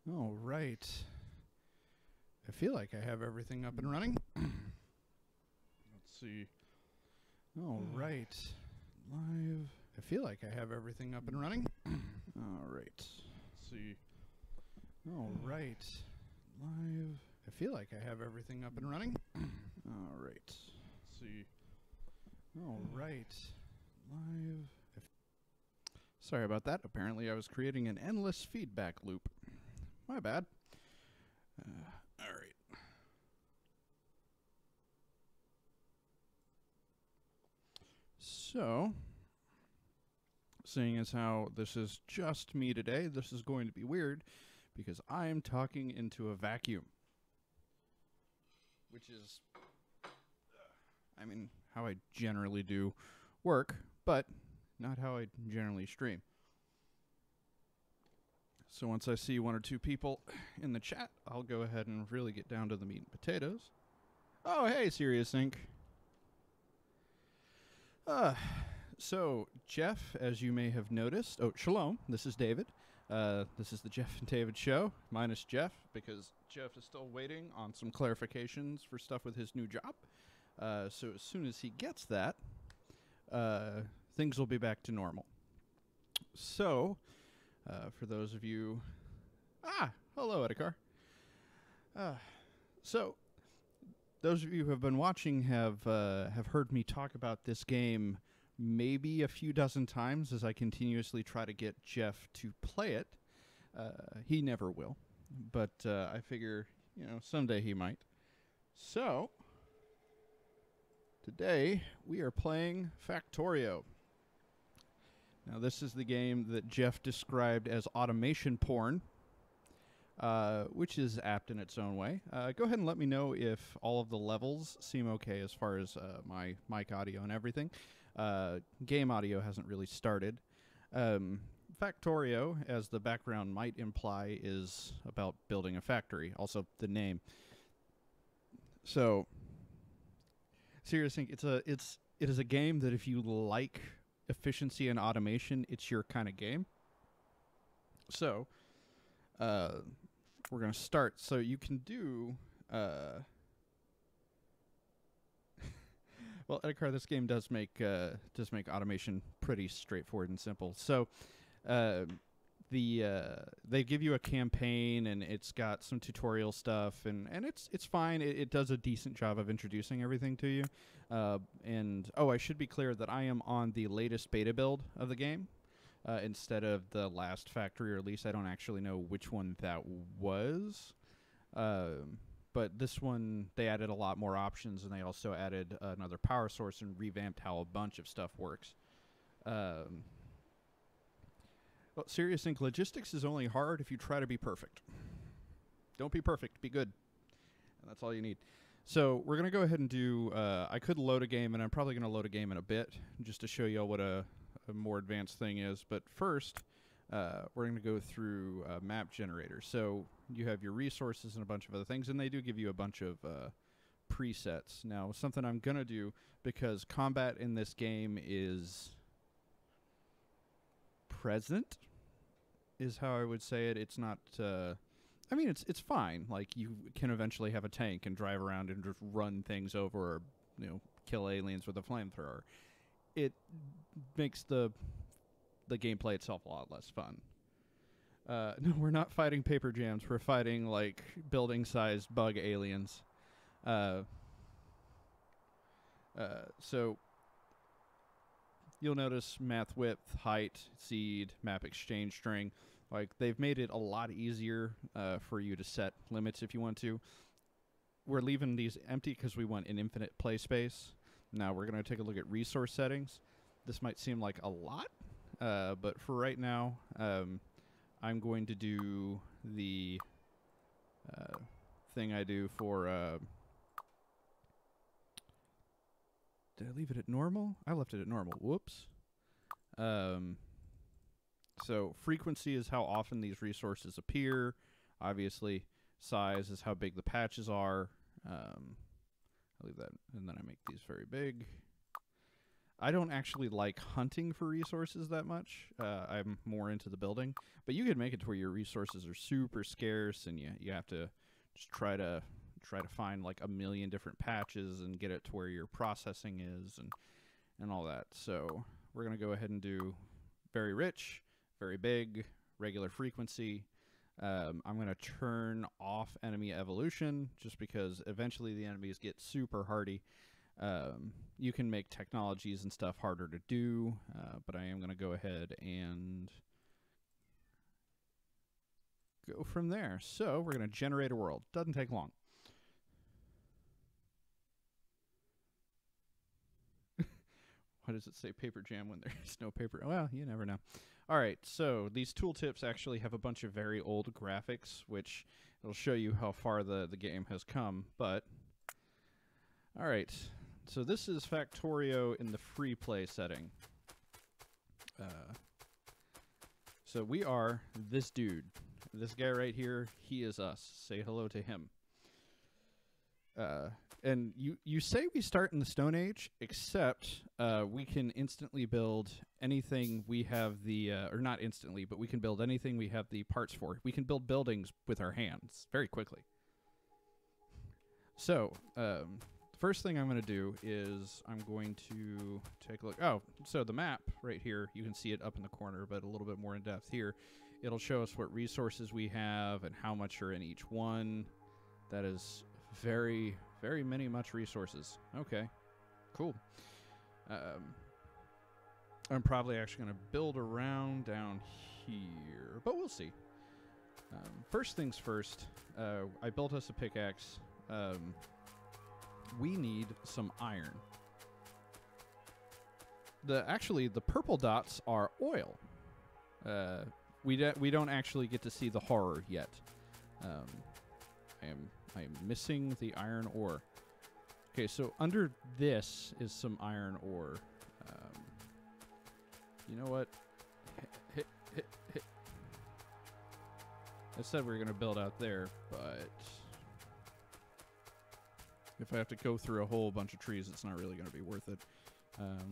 All right. I feel like I have everything up and running. Let's see. All right. Live. I feel like I have everything up and running. All right. Let's see. All right. Live. I feel like I have everything up and running. All right. Let's see. All right. Live. Sorry about that. Apparently I was creating an endless feedback loop. My bad. All right. So, seeing as how this is just me today, this is going to be weird because I am talking into a vacuum. Which is, I mean, how I generally do work, but not how I generally stream. So once I see one or two people in the chat, I'll go ahead and really get down to the meat and potatoes. Oh, hey, Serious Inc. So, Jeff, as you may have noticed, shalom, this is David. This is the Jeff and David show, minus Jeff, because Jeff is still waiting on some clarifications for stuff with his new job. So as soon as he gets that, things will be back to normal. So, for those of you... hello, Edikar. So, those of you who have been watching have heard me talk about this game maybe a few dozen times as I continuously try to get Jeff to play it. He never will, but I figure, someday he might. So, today we are playing Factorio. Now, this is the game that Jeff described as automation porn, which is apt in its own way. Go ahead and let me know if all of the levels seem okay as far as my mic audio and everything. Game audio hasn't really started. Factorio, as the background might imply, is about building a factory. Also, the name. So, seriously, it is a game that if you like efficiency and automation, it's your kind of game. So, we're going to start. So you can do... well, Edikar, this game does make automation pretty straightforward and simple. So, they give you a campaign, and it's got some tutorial stuff, and it's fine. It does a decent job of introducing everything to you. And I should be clear that I am on the latest beta build of the game. Instead of the last factory release. I don't actually know which one that was. But this one, they added a lot more options, and they also added another power source and revamped how a bunch of stuff works. Well, Serious Inc. Logistics is only hard if you try to be perfect. Don't be perfect, be good. And that's all you need. So we're going to go ahead and do... I could load a game, and I'm probably going to load a game in a bit, just to show you all what a more advanced thing is. But first, we're going to go through map generator. So you have your resources and a bunch of other things, and they do give you a bunch of presets. Now, something I'm going to do, because combat in this game is present, is how I would say it. It's not... I mean, it's fine. Like, you can eventually have a tank and drive around and just run things over, or, kill aliens with a flamethrower. It makes the gameplay itself a lot less fun. No, we're not fighting paper jams. We're fighting, like, building-sized bug aliens. So you'll notice math width, height, seed, map exchange string. Like, they've made it a lot easier for you to set limits if you want to. We're leaving these empty because we want an infinite play space. Now we're going to take a look at resource settings. This might seem like a lot, but for right now, I'm going to do the thing I do for... did I leave it at normal? I left it at normal. Whoops. So frequency is how often these resources appear. Obviously, size is how big the patches are. I'll leave that, and then I make these very big. I don't actually like hunting for resources that much. I'm more into the building. But you could make it to where your resources are super scarce, and you have to just try to find like a million different patches and get it to where your processing is and all that. So we're going to go ahead and do very rich, very big, regular frequency. I'm going to turn off enemy evolution just because eventually the enemies get super hardy. You can make technologies and stuff harder to do, but I am going to go ahead and go from there. So we're going to generate a world. Doesn't take long. Why does it say paper jam when there's no paper? Well, you never know. All right, so these tooltips actually have a bunch of very old graphics, which it'll show you how far the game has come. But all right, so this is Factorio in the free play setting. So we are this dude. This guy right here, he is us. Say hello to him. And you say we start in the Stone Age, except we can instantly build anything we have the, or not instantly, but we can build anything we have the parts for. We can build buildings with our hands very quickly. So, the first thing I'm going to do is I'm going to take a look. Oh, so the map right here, you can see it up in the corner, but a little bit more in depth here. It'll show us what resources we have and how much are in each one. That is very, very much resources. Okay, cool. I'm probably actually going to build around down here, but we'll see. First things first, I built us a pickaxe. We need some iron. Actually, the purple dots are oil. We don't actually get to see the horror yet. I am missing the iron ore. Okay, so under this is some iron ore. You know what? Hit. I said we were going to build out there, but if I have to go through a whole bunch of trees, it's not really going to be worth it.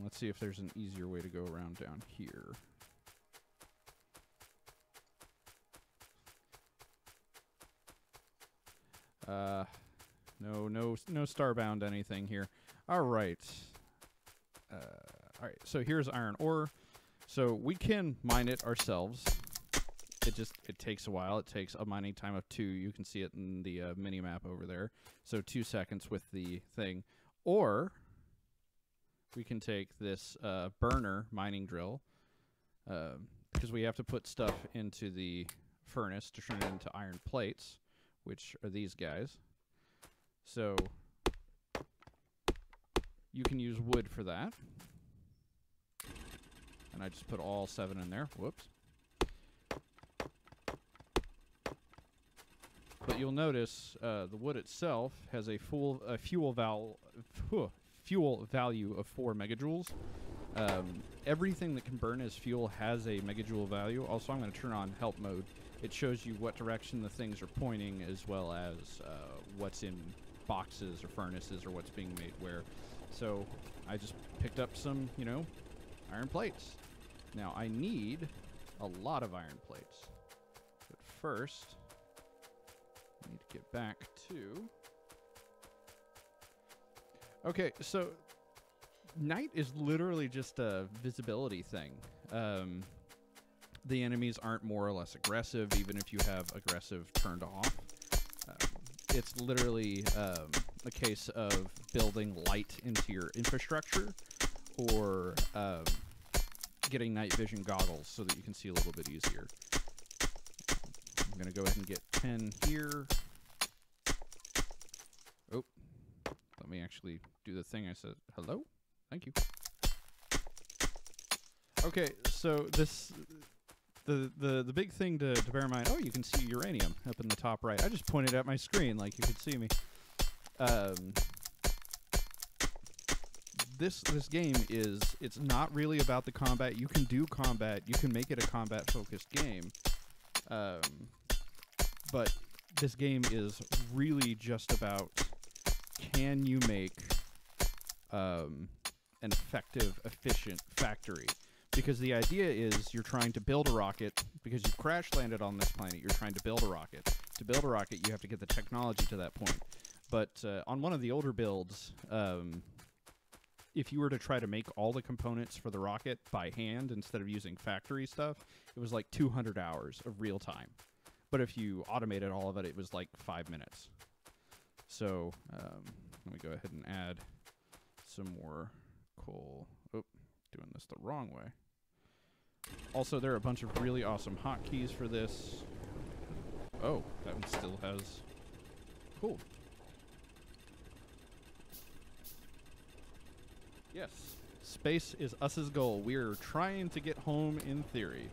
Let's see if there's an easier way to go around down here. No starbound anything here. All right. All right, so here's iron ore. So we can mine it ourselves. It takes a while. It takes a mining time of 2. You can see it in the mini map over there. So 2 seconds with the thing. Or we can take this burner mining drill, because we have to put stuff into the furnace to turn it into iron plates, which are these guys. So you can use wood for that. And I just put all 7 in there. Whoops. But you'll notice the wood itself has a fuel value of 4 megajoules. Everything that can burn as fuel has a megajoule value. Also, I'm going to turn on help mode. It shows you what direction the things are pointing, as well as what's in boxes or furnaces or what's being made where. So I just picked up some, iron plates. Now I need a lot of iron plates. But first, I need to get back to... Okay, so night is literally just a visibility thing. The enemies aren't more or less aggressive, even if you have aggressive turned off. It's literally a case of building light into your infrastructure, or getting night vision goggles so that you can see a little bit easier. I'm going to go ahead and get 10 here. Oh, let me actually do the thing I said. Hello? Thank you. Okay, so this... The big thing to bear in mind, oh, you can see uranium up in the top right. I just pointed at my screen like you could see me. This game it's not really about the combat. You can do combat. You can make it a combat-focused game. But this game is really just about, can you make an effective, efficient factory. Because the idea is you're trying to build a rocket, because you've crash landed on this planet, you're trying to build a rocket. To build a rocket, you have to get the technology to that point. But on one of the older builds, if you were to try to make all the components for the rocket by hand instead of using factory stuff, it was like 200 hours of real time. But if you automated all of it, it was like 5 minutes. So let me go ahead and add some more coal. Oh, doing this the wrong way. Also, there are a bunch of really awesome hotkeys for this. Oh, that one still has... Cool. Yes, space is us's goal. We're trying to get home in theory.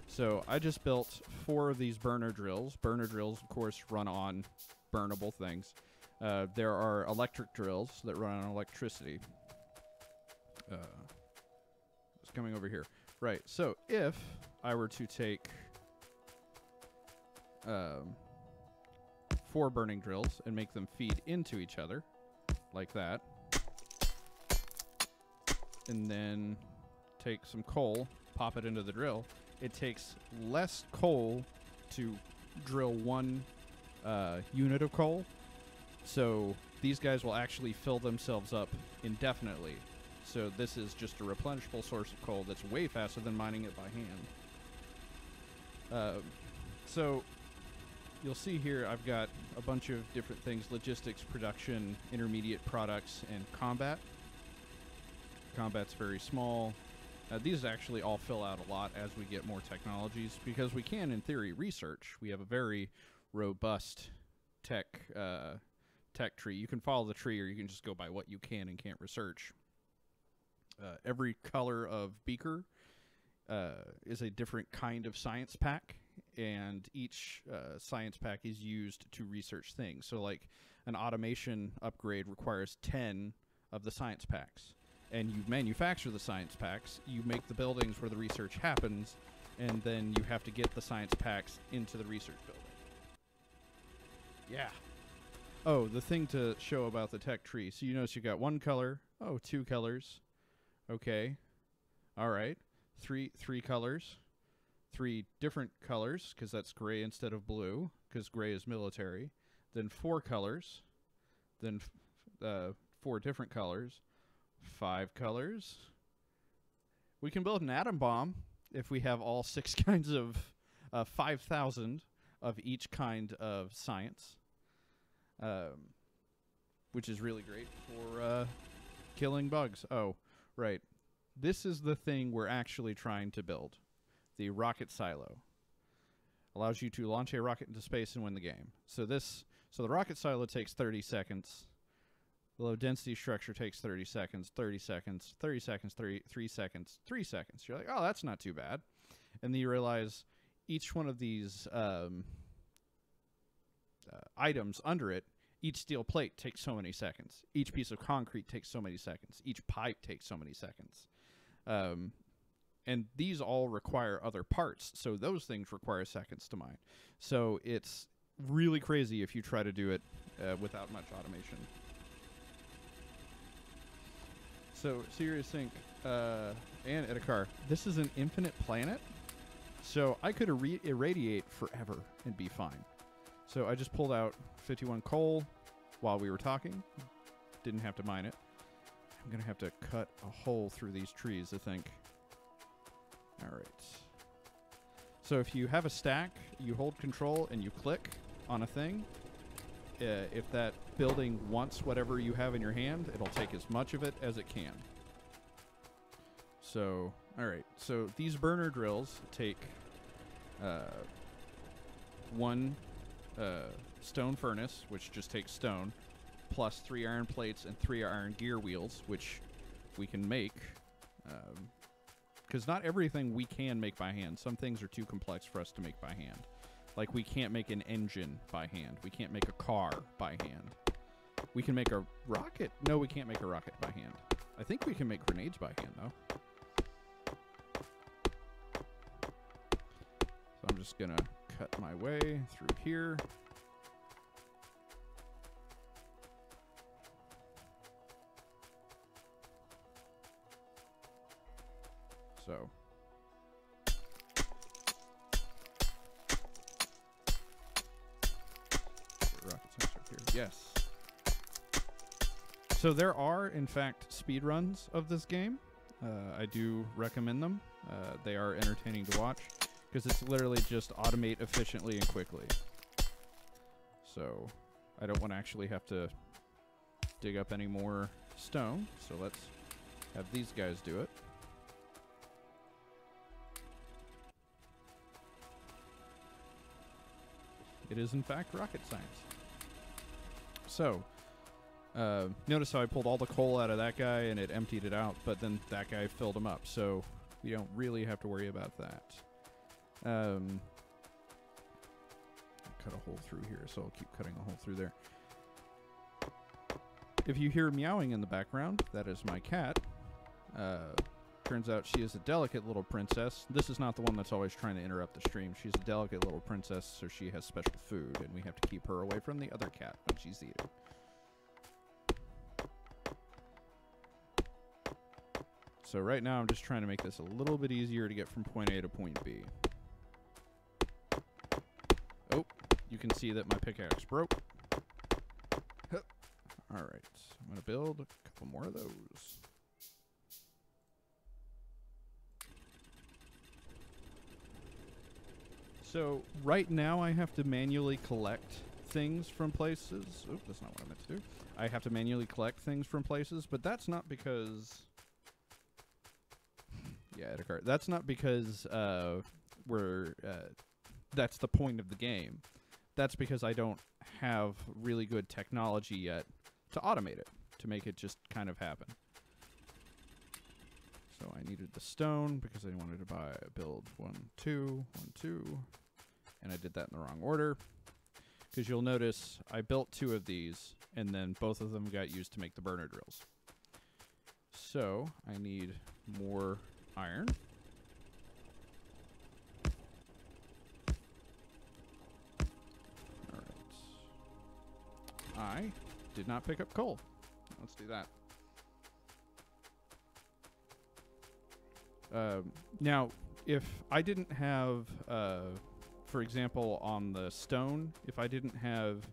So I just built 4 of these burner drills. Burner drills, of course, run on burnable things. There are electric drills that run on electricity. It's coming over here. Right, so if I were to take 4 burning drills and make them feed into each other, like that, and then take some coal, pop it into the drill, it takes less coal to drill 1 unit of coal. So these guys will actually fill themselves up indefinitely. So this is just a replenishable source of coal that's way faster than mining it by hand. So you'll see here I've got a bunch of different things: logistics, production, intermediate products, and combat. Combat's very small. These actually all fill out a lot as we get more technologies, because we can, in theory, research. We have a very robust tech tree. You can follow the tree, or you can just go by what you can and can't research. Every color of beaker is a different kind of science pack, and each science pack is used to research things. So like an automation upgrade requires 10 of the science packs. And you manufacture the science packs, you make the buildings where the research happens, and then you have to get the science packs into the research building. Yeah. Oh, the thing to show about the tech tree. So you notice you got 1 color. Oh, 2 colors. Okay. All right. Three colors. 3 different colors, because that's gray instead of blue, because gray is military. Then 4 colors. Then 4 different colors. 5 colors. We can build an atom bomb if we have all 6 kinds of 5,000 of each kind of science, which is really great for killing bugs. Oh, right. This is the thing we're actually trying to build. The rocket silo allows you to launch a rocket into space and win the game. So the rocket silo takes 30 seconds. The low density structure takes 30 seconds, 30 seconds, 30 seconds, 3 seconds, 3 seconds. You're like, oh, that's not too bad. And then you realize each one of these items under it, each steel plate takes so many seconds. Each piece of concrete takes so many seconds. Each pipe takes so many seconds. And these all require other parts, so those things require seconds to mine. So it's really crazy if you try to do it without much automation. So, Serious Sync and Edakar, this is an infinite planet, so I could irradiate forever and be fine. So I just pulled out 51 coal while we were talking. Didn't have to mine it. I'm going to have to cut a hole through these trees, I think. All right. So if you have a stack, you hold control and you click on a thing. If that building wants whatever you have in your hand, it'll take as much of it as it can. So, all right. So these burner drills take 1 stone furnace, which just takes stone, plus 3 iron plates and 3 iron gear wheels, which we can make. Because not everything we can make by hand. Some things are too complex for us to make by hand. Like, we can't make an engine by hand. We can't make a car by hand. We can make a rocket. No, we can't make a rocket by hand. I think we can make grenades by hand, though. So I'm just going to cut my way through here. So rocket science up here. Yes. So there are, in fact, speed runs of this game. I do recommend them. They are entertaining to watch because it's literally just automate efficiently and quickly. So I don't want to actually have to dig up any more stone. So let's have these guys do it. It is, in fact, rocket science. So, notice how I pulled all the coal out of that guy and it emptied it out, but then that guy filled him up, so we don't really have to worry about that. Cut a hole through here, so I'll keep cutting a hole through there. If you hear meowing in the background, that is my cat. Turns out she is a delicate little princess. This is not the one that's always trying to interrupt the stream. She's a delicate little princess, so she has special food, and we have to keep her away from the other cat when she's eating. So right now I'm just trying to make this a little bit easier to get from point A to point B. Oh, you can see that my pickaxe broke. Hup. All right, I'm going to build a couple more of those. So right now I have to manually collect things from places. Oh, that's not what I meant to do. I have to manually collect things from places, but that's not because... Yeah, Edgar. That's not because that's the point of the game. That's because I don't have really good technology yet to automate it, to make it just kind of happen. So I needed the stone because I wanted to build 1, 2, 1, 2, and I did that in the wrong order. Because you'll notice I built 2 of these, and then both of them got used to make the burner drills. So I need more iron. All right. I did not pick up coal. Let's do that. Now, if I didn't have, for example, on the stone, if I didn't have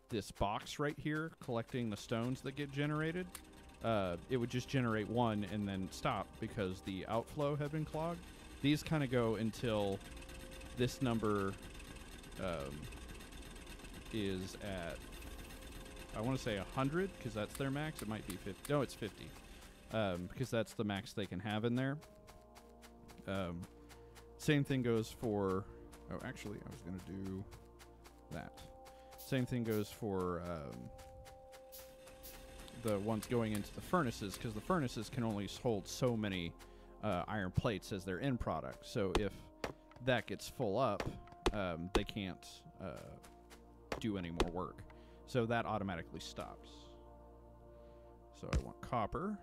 this box right here collecting the stones that get generated, it would just generate 1 and then stop because the outflow had been clogged. These kind of go until this number is at, I want to say 100 because that's their max. It might be 50. No, it's 50 because that's the max they can have in there. Same thing goes for, oh, actually, I was going to do that. Same thing goes for the ones going into the furnaces, because the furnaces can only hold so many iron plates as their end product. So if that gets full up, they can't do any more work. So that automatically stops. So I want copper.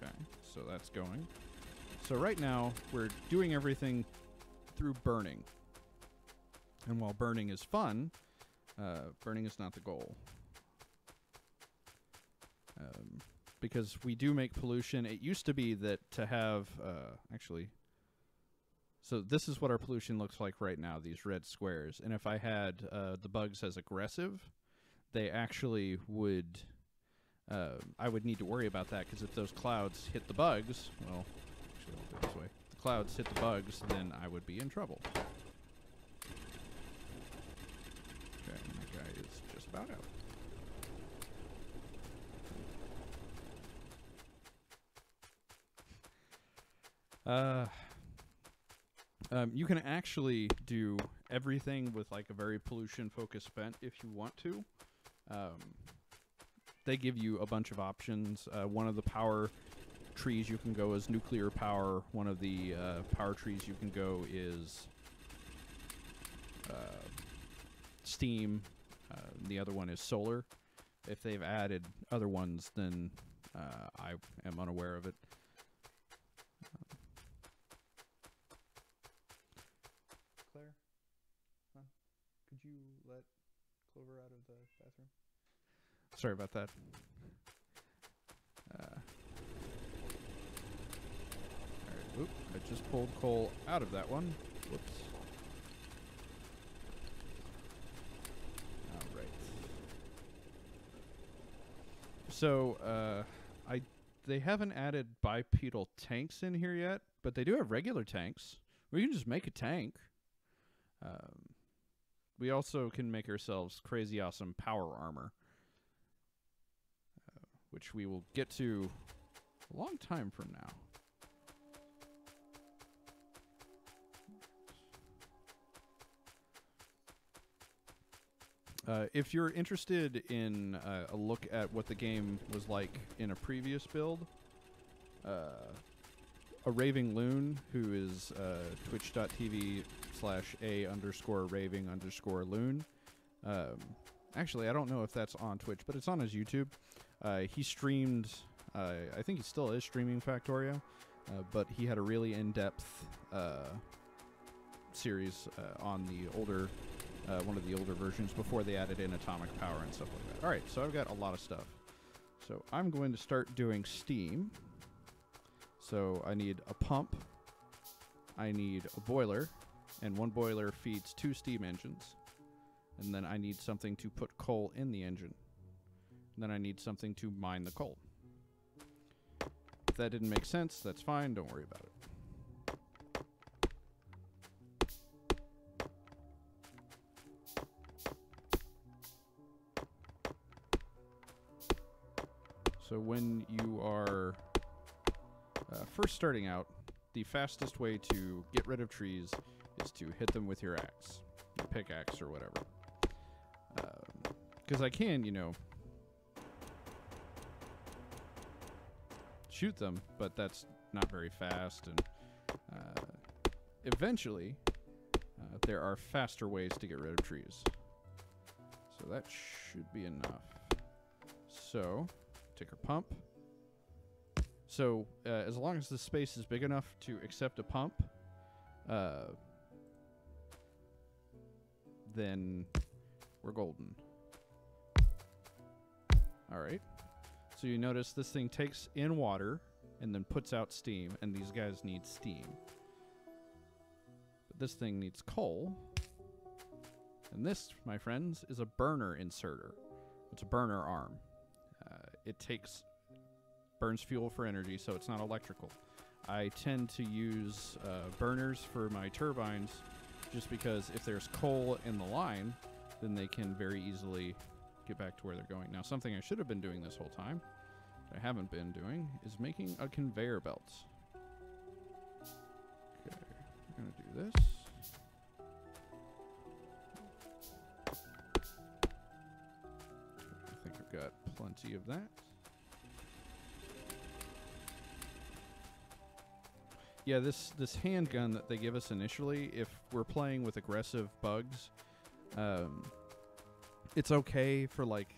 Okay, so that's going. So right now, we're doing everything through burning. And while burning is fun, burning is not the goal. Because we do make pollution. It used to be that to have, actually, so this is what our pollution looks like right now, these red squares. And if I had the bugs as aggressive, they actually would, I would need to worry about that, because if those clouds hit the bugs, well, actually I'll do it this way. If the clouds hit the bugs, then I would be in trouble. Okay, that guy is just about out. You can actually do everything with like a very pollution-focused vent if you want to. They give you a bunch of options. One of the power trees you can go is nuclear power. One of the power trees you can go is steam. The other one is solar. If they've added other ones, then I am unaware of it. Claire, hon, could you let Clover out of the bathroom? Sorry about that. Oop, I just pulled coal out of that one. Whoops. All right. So, they haven't added bipedal tanks in here yet, but they do have regular tanks. We can just make a tank. We also can make ourselves crazy awesome power armor, which we will get to a long time from now. If you're interested in a look at what the game was like in a previous build, a Raving Loon, who is twitch.tv/a_raving_loon. Actually, I don't know if that's on Twitch, but it's on his YouTube. He streamed, I think he still is streaming Factorio, but he had a really in-depth series on the older, one of the older versions before they added in atomic power and stuff like that. All right, so I've got a lot of stuff. So I'm going to start doing steam. So I need a pump, I need a boiler, and one boiler feeds 2 steam engines. And then I need something to put coal in the engine. And then I need something to mine the coal. If that didn't make sense, that's fine, don't worry about it. So when you are first starting out, the fastest way to get rid of trees is to hit them with your axe, your pickaxe or whatever. Because I can, you know, shoot them, but that's not very fast, and eventually there are faster ways to get rid of trees. So that should be enough. So, take our pump. So, as long as the space is big enough to accept a pump, then we're golden. Alright. So you notice this thing takes in water and then puts out steam, and these guys need steam. But this thing needs coal. And this, my friends, is a burner inserter. It's a burner arm. It burns fuel for energy, so it's not electrical. I tend to use burners for my turbines just because if there's coal in the line, then they can very easily get back to where they're going. Now, something I should have been doing this whole time, that I haven't been doing, is making a conveyor belt. Okay, we're going to do this. I think I've got plenty of that. Yeah, this handgun that they give us initially, if we're playing with aggressive bugs, it's okay for like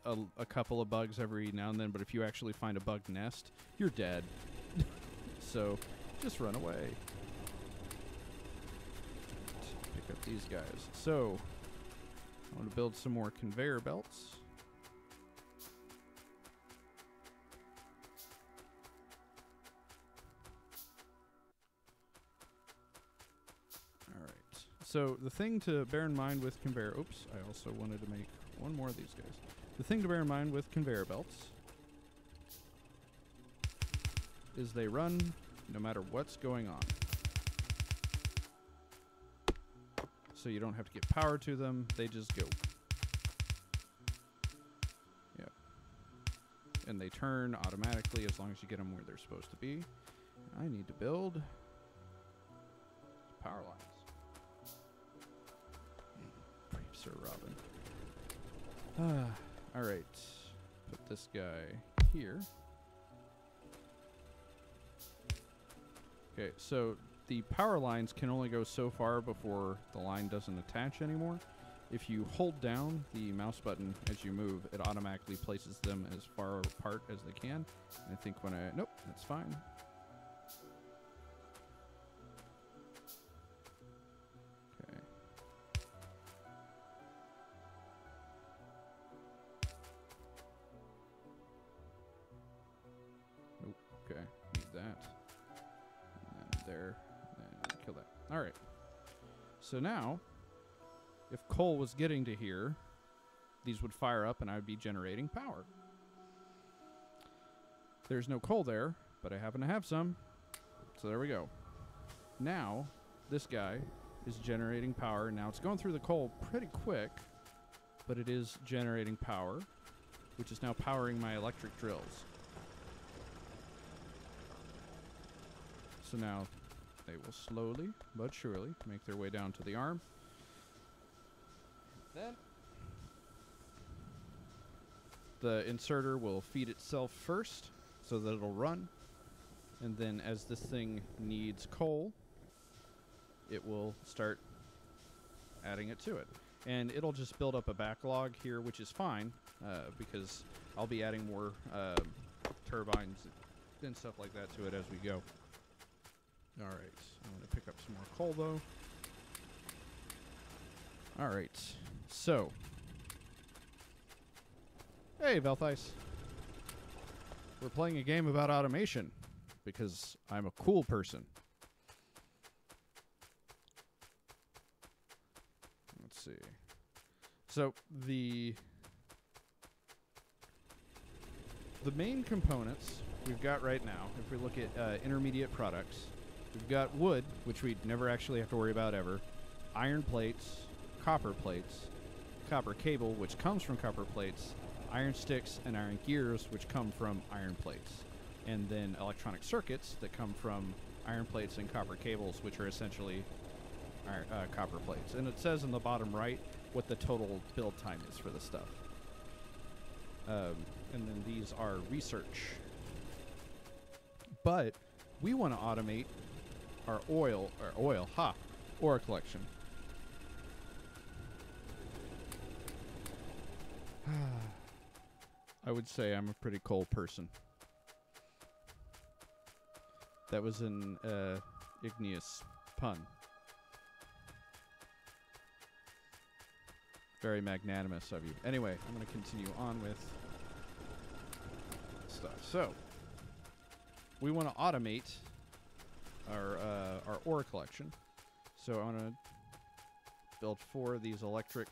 a couple of bugs every now and then, but if you actually find a bug nest, you're dead. So just run away. Pick up these guys. So I want to build some more conveyor belts. So the thing to bear in mind with conveyor... Oops, I also wanted to make one more of these guys. The thing to bear in mind with conveyor belts is they run no matter what's going on. So you don't have to get power to them. They just go. Yep. And they turn automatically as long as you get them where they're supposed to be. I need to build power lines. Sir Robin. Alright. Put this guy here. Okay, so the power lines can only go so far before the line doesn't attach anymore. If you hold down the mouse button as you move, it automatically places them as far apart as they can. And I think when I... Nope, that's fine. Okay, need that. And there, and kill that. All right. So now, if coal was getting to here, these would fire up and I would be generating power. There's no coal there, but I happen to have some. So there we go. Now, this guy is generating power. Now it's going through the coal pretty quick, but it is generating power, which is now powering my electric drills. So now they will slowly but surely make their way down to the arm. Then the inserter will feed itself first so that it'll run. And then as this thing needs coal, it will start adding it to it. And it'll just build up a backlog here, which is fine, because I'll be adding more turbines and stuff like that to it as we go. All right, I'm going to pick up some more coal, though. All right, so. Hey, Velthice. We're playing a game about automation, because I'm a cool person. Let's see. So, the main components we've got right now, if we look at intermediate products, we've got wood, which we'd never actually have to worry about ever, iron plates, copper cable, which comes from copper plates, iron sticks, and iron gears, which come from iron plates. And then electronic circuits that come from iron plates and copper cables, which are essentially copper plates. And it says in the bottom right what the total build time is for the stuff. And then these are research. But we want to automate our ore collection. I would say I'm a pretty cold person. That was an igneous pun. Very magnanimous of you. Anyway, I'm going to continue on with stuff. So, we want to automate our ore collection. So I want to build 4 of these electric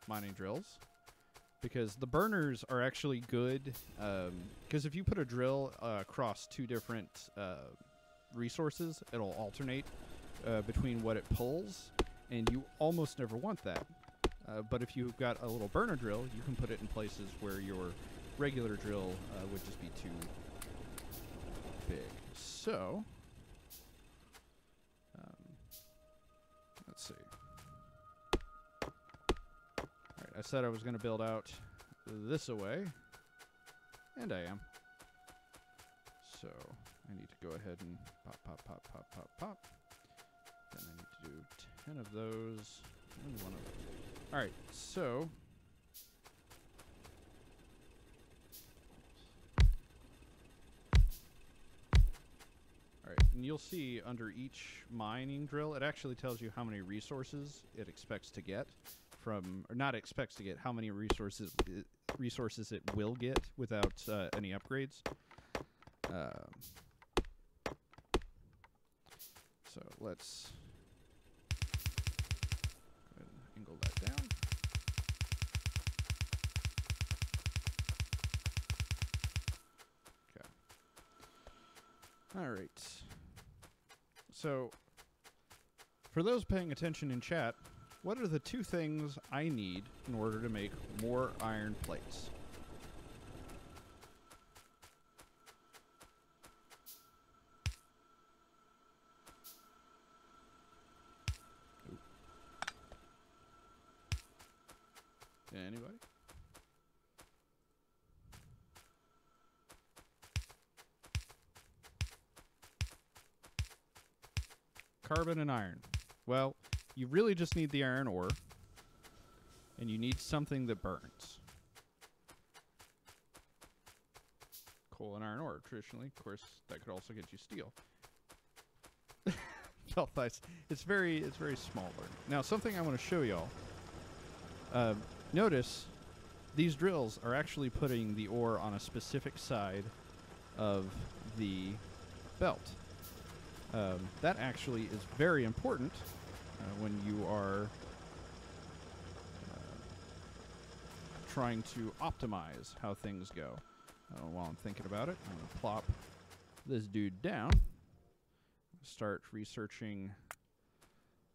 mining drills, because the burners are actually good, because if you put a drill across 2 different resources, it'll alternate between what it pulls, and you almost never want that. But if you've got a little burner drill, you can put it in places where your regular drill would just be too big. So, let's see. Alright, I said I was going to build out this away, and I am. So, I need to go ahead and pop, pop, pop, pop, pop, pop. Then I need to do 10 of those and 1 of those. Alright, so alright, and you'll see under each mining drill, it actually tells you how many resources it expects to get from, or not expects to get, how many resources it will get without any upgrades. So let's go ahead and angle that down. Okay. All right. So, for those paying attention in chat, what are the 2 things I need in order to make more iron plates? Anybody? Carbon and iron. Well, you really just need the iron ore, and you need something that burns. Coal and iron ore, traditionally. Of course, that could also get you steel. Felt nice. It's very small burn. Now, something I want to show y'all. Notice these drills are actually putting the ore on a specific side of the belt. That actually is very important when you are trying to optimize how things go. While I'm thinking about it, I'm going to plop this dude down, start researching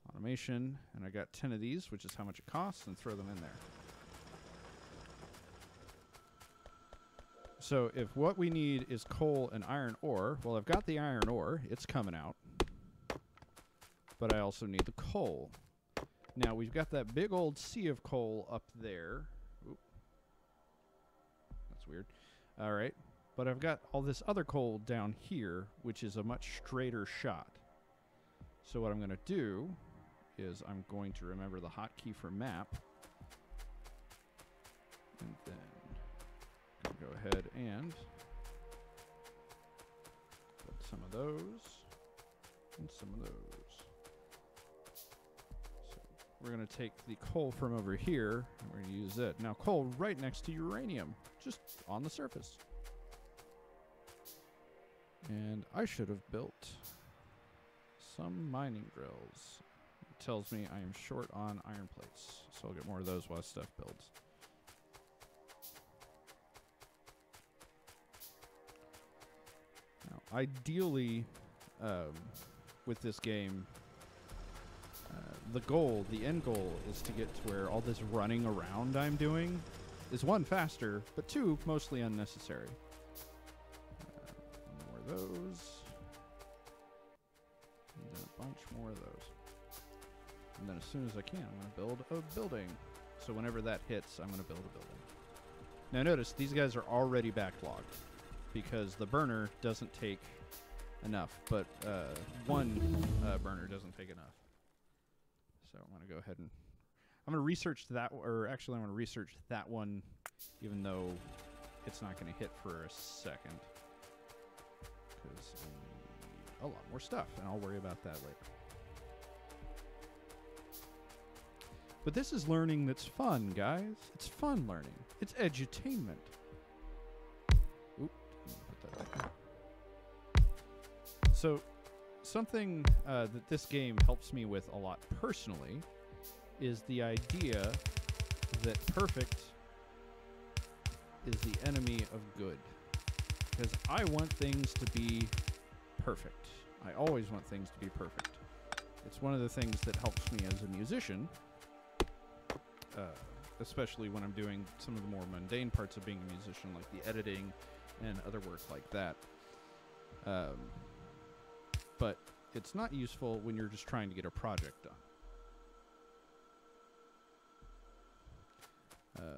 automation, and I got 10 of these, which is how much it costs, and throw them in there. So if what we need is coal and iron ore, well, I've got the iron ore, it's coming out, but I also need the coal. Now, we've got that big old sea of coal up there. Oop. That's weird. All right. But I've got all this other coal down here, which is a much straighter shot. So what I'm going to do is I'm going to remember the hotkey for map. And then go ahead and put some of those and some of those. So we're going to take the coal from over here, and we're going to use it. Now, coal right next to uranium, just on the surface. And I should have built some mining drills. It tells me I am short on iron plates, so I'll get more of those while stuff builds. Now, ideally, with this game, the end goal is to get to where all this running around I'm doing is, one, faster, but two, mostly unnecessary. More of those. And then a bunch more of those. And then as soon as I can, I'm going to build a building. So whenever that hits, I'm going to build a building. Now notice, these guys are already backlogged because the burner doesn't take enough, but one burner doesn't take enough. So I'm going to go ahead and I'm going to research that, or actually I'm going to research that one, even though it's not going to hit for a second, because I need a lot more stuff, and I'll worry about that later. But this is learning that's fun, guys. It's fun learning. It's edutainment. Oop, put that back. So, something that this game helps me with a lot personally is the idea that perfect is the enemy of good. Because I want things to be perfect. I always want things to be perfect. It's one of the things that helps me as a musician, especially when I'm doing some of the more mundane parts of being a musician, like the editing and other work like that. But it's not useful when you're just trying to get a project done. Okay,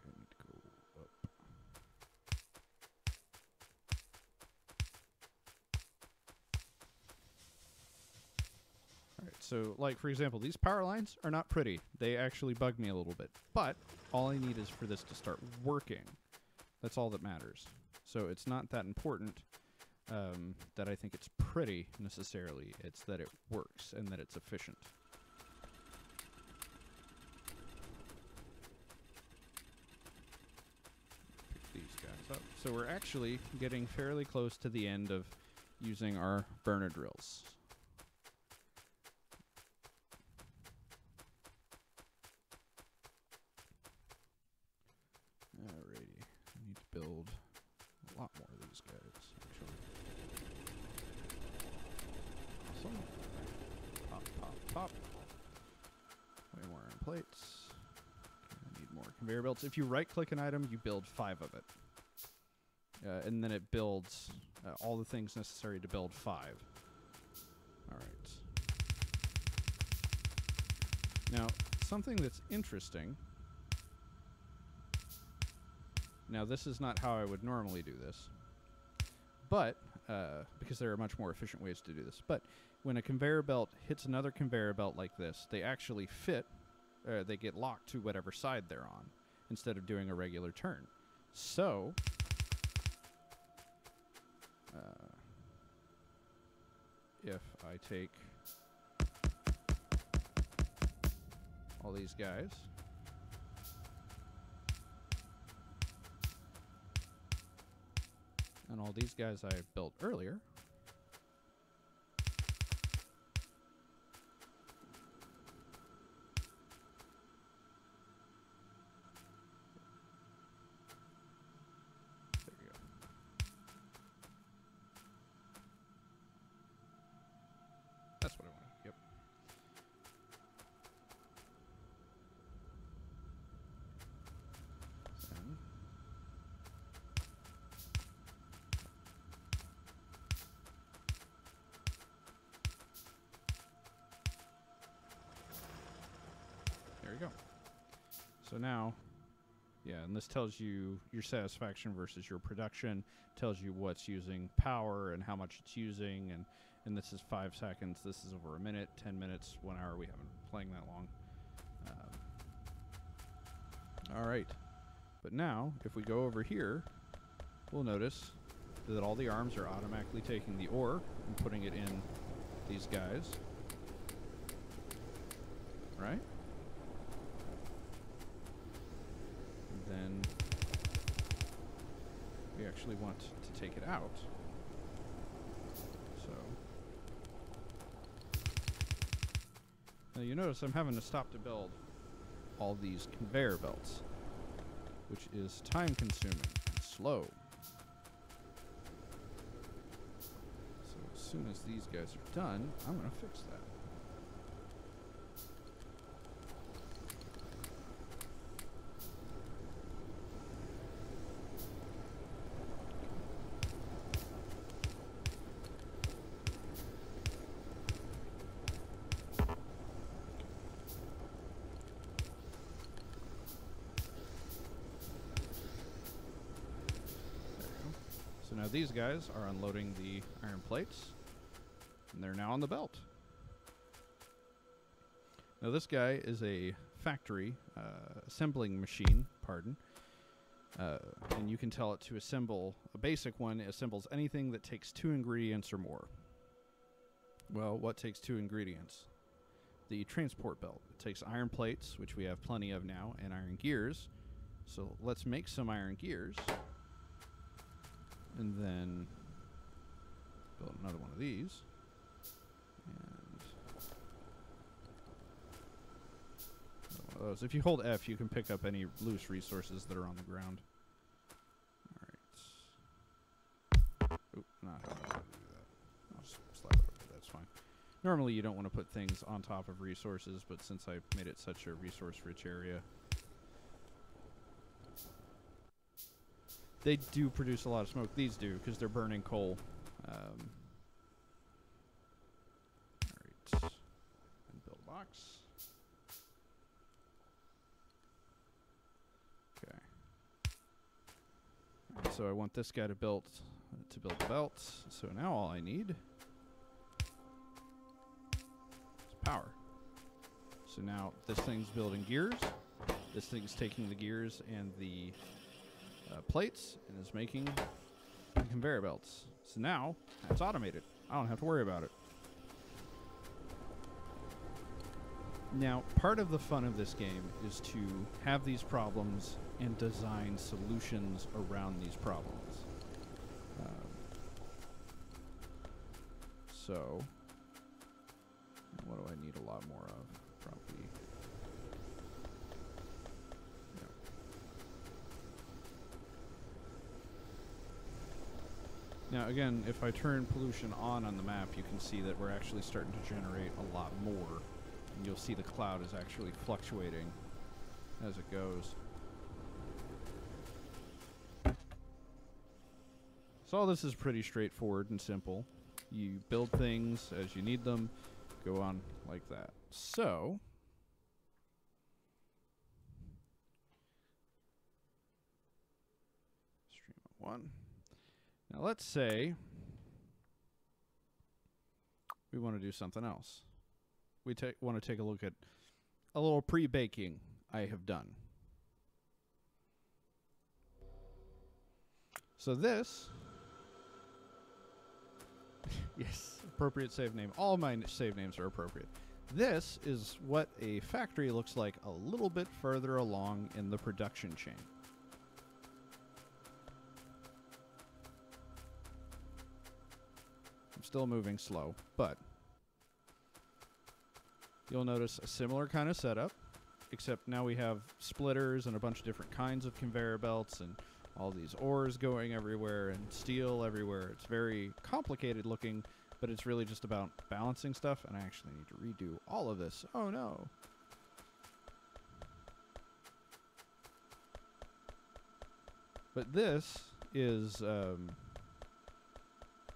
I need to go up. Alright, so, like, for example, these power lines are not pretty. They actually bug me a little bit. But all I need is for this to start working. That's all that matters. So it's not that important that I think it's pretty, necessarily. It's that it works and that it's efficient. Pick these guys up. So we're actually getting fairly close to the end of using our burner drills. Alrighty. I need to build a lot more of these guys, actually. Awesome. Pop, pop, pop. Way more iron plates. I need more conveyor belts. If you right-click an item, you build 5 of it. And then it builds all the things necessary to build 5. Alright. Now, something that's interesting... Now, this is not how I would normally do this, but, because there are much more efficient ways to do this, but when a conveyor belt hits another conveyor belt like this, they actually fit, they get locked to whatever side they're on, instead of doing a regular turn. So, if I take all these guys, And all these guys I built earlier. There you go. That's what I wanted. Yep. And there you go. So now, yeah, and this tells you your satisfaction versus your production, tells you what's using power and how much it's using, and this is 5 seconds, this is over a minute, 10 minutes, 1 hour, we haven't been playing that long. All right, but now, if we go over here, we'll notice that all the arms are automatically taking the ore and putting it in these guys, right? Then we actually want to take it out. So now you notice I'm having to stop to build all these conveyor belts, which is time consuming and slow. So as soon as these guys are done, I'm going to fix that. So now these guys are unloading the iron plates, and they're now on the belt. Now this guy is a factory assembling machine, pardon, and you can tell it to assemble, a basic one assembles anything that takes 2 ingredients or more. Well, what takes 2 ingredients? The transport belt. It takes iron plates, which we have plenty of now, and iron gears. So let's make some iron gears. And then build another one of these. And another one of those. If you hold F, you can pick up any loose resources that are on the ground. Alright. Oop, not how to do that. I'll just slap it over. That's fine. Normally you don't want to put things on top of resources, but since I made it such a resource-rich area, they do produce a lot of smoke. These do, because they're burning coal. Alright. And build a box. Okay. Alright, so I want this guy to build the belts. So now all I need is power. So now this thing's building gears. This thing's taking the gears and the plates and is making conveyor belts. So now it's automated. I don't have to worry about it. Now, part of the fun of this game is to have these problems and design solutions around these problems. So, what do I need a lot more of? Probably. Now again, if I turn pollution on the map, you can see that we're actually starting to generate a lot more. And you'll see the cloud is actually fluctuating as it goes. So all this is pretty straightforward and simple. You build things as you need them, go on like that. So stream of 1. Now let's say we want to do something else. We want to take a look at a little pre-baking I have done. So this, yes, appropriate save name. All my save names are appropriate. This is what a factory looks like a little bit further along in the production chain. I'm still moving slow, but you'll notice a similar kind of setup, except now we have splitters and a bunch of different kinds of conveyor belts and all these ores going everywhere and steel everywhere. It's very complicated looking, but it's really just about balancing stuff, and I actually need to redo all of this. Oh no. But this is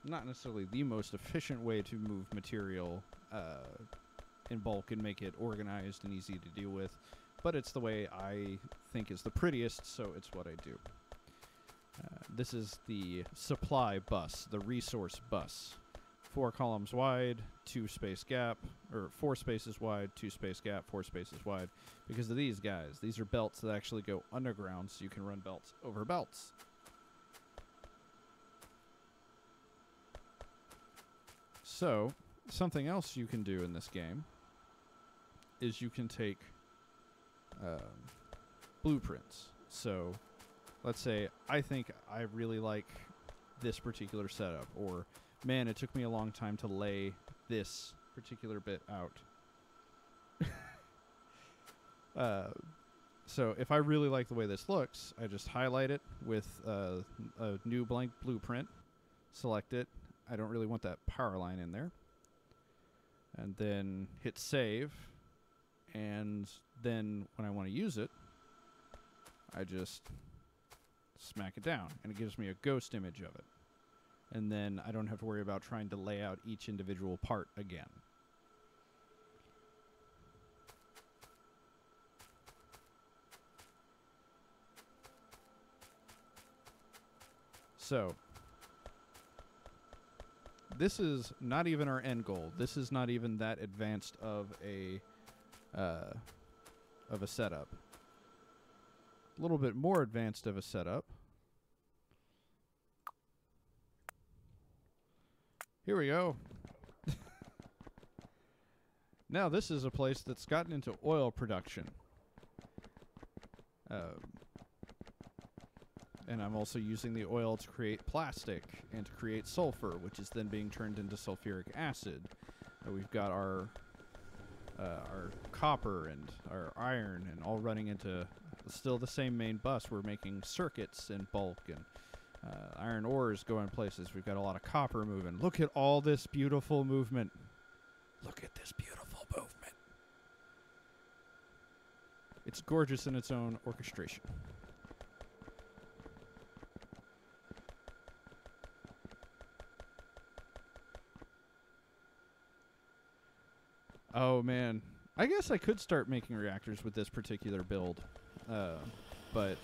not necessarily the most efficient way to move material in bulk and make it organized and easy to deal with, but it's the way I think is the prettiest, so it's what I do. This is the supply bus, the resource bus. 4 columns wide, 2 space gap, or 4 spaces wide, 2 space gap, 4 spaces wide. Because of these guys. These are belts that actually go underground, so you can run belts over belts. So, something else you can do in this game is you can take blueprints. So, let's say I think I really like this particular setup, or man, it took me a long time to lay this particular bit out. So if I really like the way this looks, I just highlight it with a new blank blueprint, select it. I don't really want that power line in there. And then hit save. And then when I want to use it, I just smack it down, and it gives me a ghost image of it. And then I don't have to worry about trying to lay out each individual part again. So, this is not even our end goal. This is not even that advanced of a setup. A little bit more advanced of a setup. Here we go. Now this is a place that's gotten into oil production. And I'm also using the oil to create plastic and to create sulfur, which is then being turned into sulfuric acid. We've got our copper and our iron and all running into still the same main bus. We're making circuits in bulk, and iron ores going places. We've got a lot of copper moving. Look at all this beautiful movement. Look at this beautiful movement. It's gorgeous in its own orchestration. Oh man, I guess I could start making reactors with this particular build, but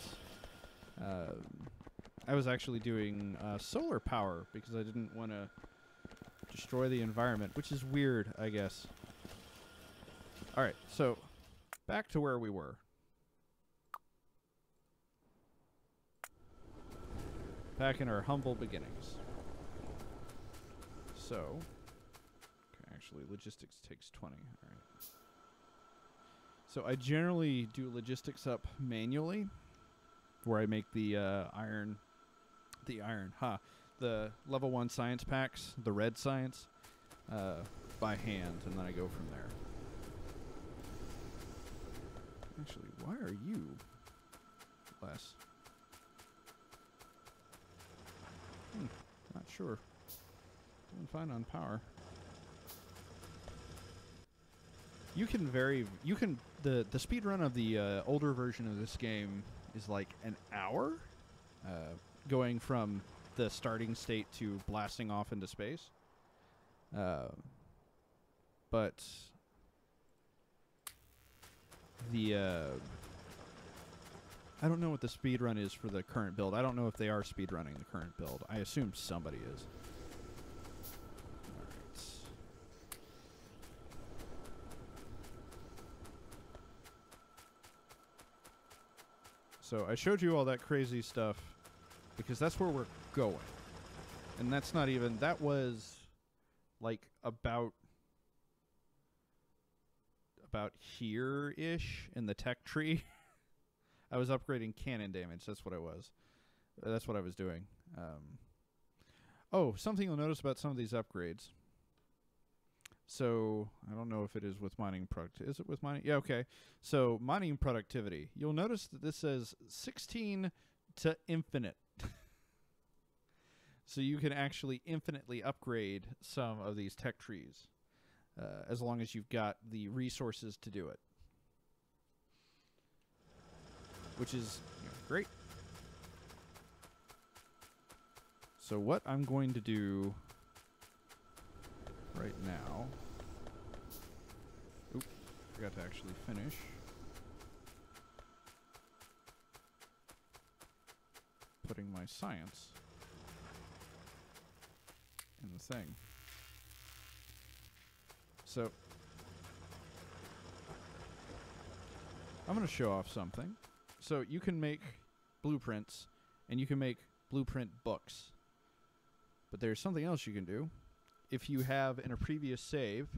I was actually doing solar power because I didn't want to destroy the environment, which is weird, I guess. Alright, so back to where we were. Back in our humble beginnings. So, okay, actually logistics takes 20. Alright. So I generally do logistics up manually, where I make the the level 1 science packs, the red science, by hand, and then I go from there. Actually, why are you less? Not sure. Doing fine on power. You can the speed run of the older version of this game is like an hour, going from the starting state to blasting off into space. But the I don't know what the speed run is for the current build. I don't know if they are speed running the current build. I assume somebody is. So I showed you all that crazy stuff because that's where we're going. And that's not even, that was like about here-ish in the tech tree. I was upgrading cannon damage, that's what I was. That's what I was doing. Oh, something you'll notice about some of these upgrades. So, I don't know if it is with mining is it with mining? Yeah, okay. So, mining productivity. You'll notice that this says 16 to infinite. So you can actually infinitely upgrade some of these tech trees, as long as you've got the resources to do it. Which is great. So what I'm going to do right now... Oop, forgot to actually finish. Putting my science in the thing. So I'm going to show off something. So you can make blueprints, and you can make blueprint books. But there's something else you can do. If you have in a previous save,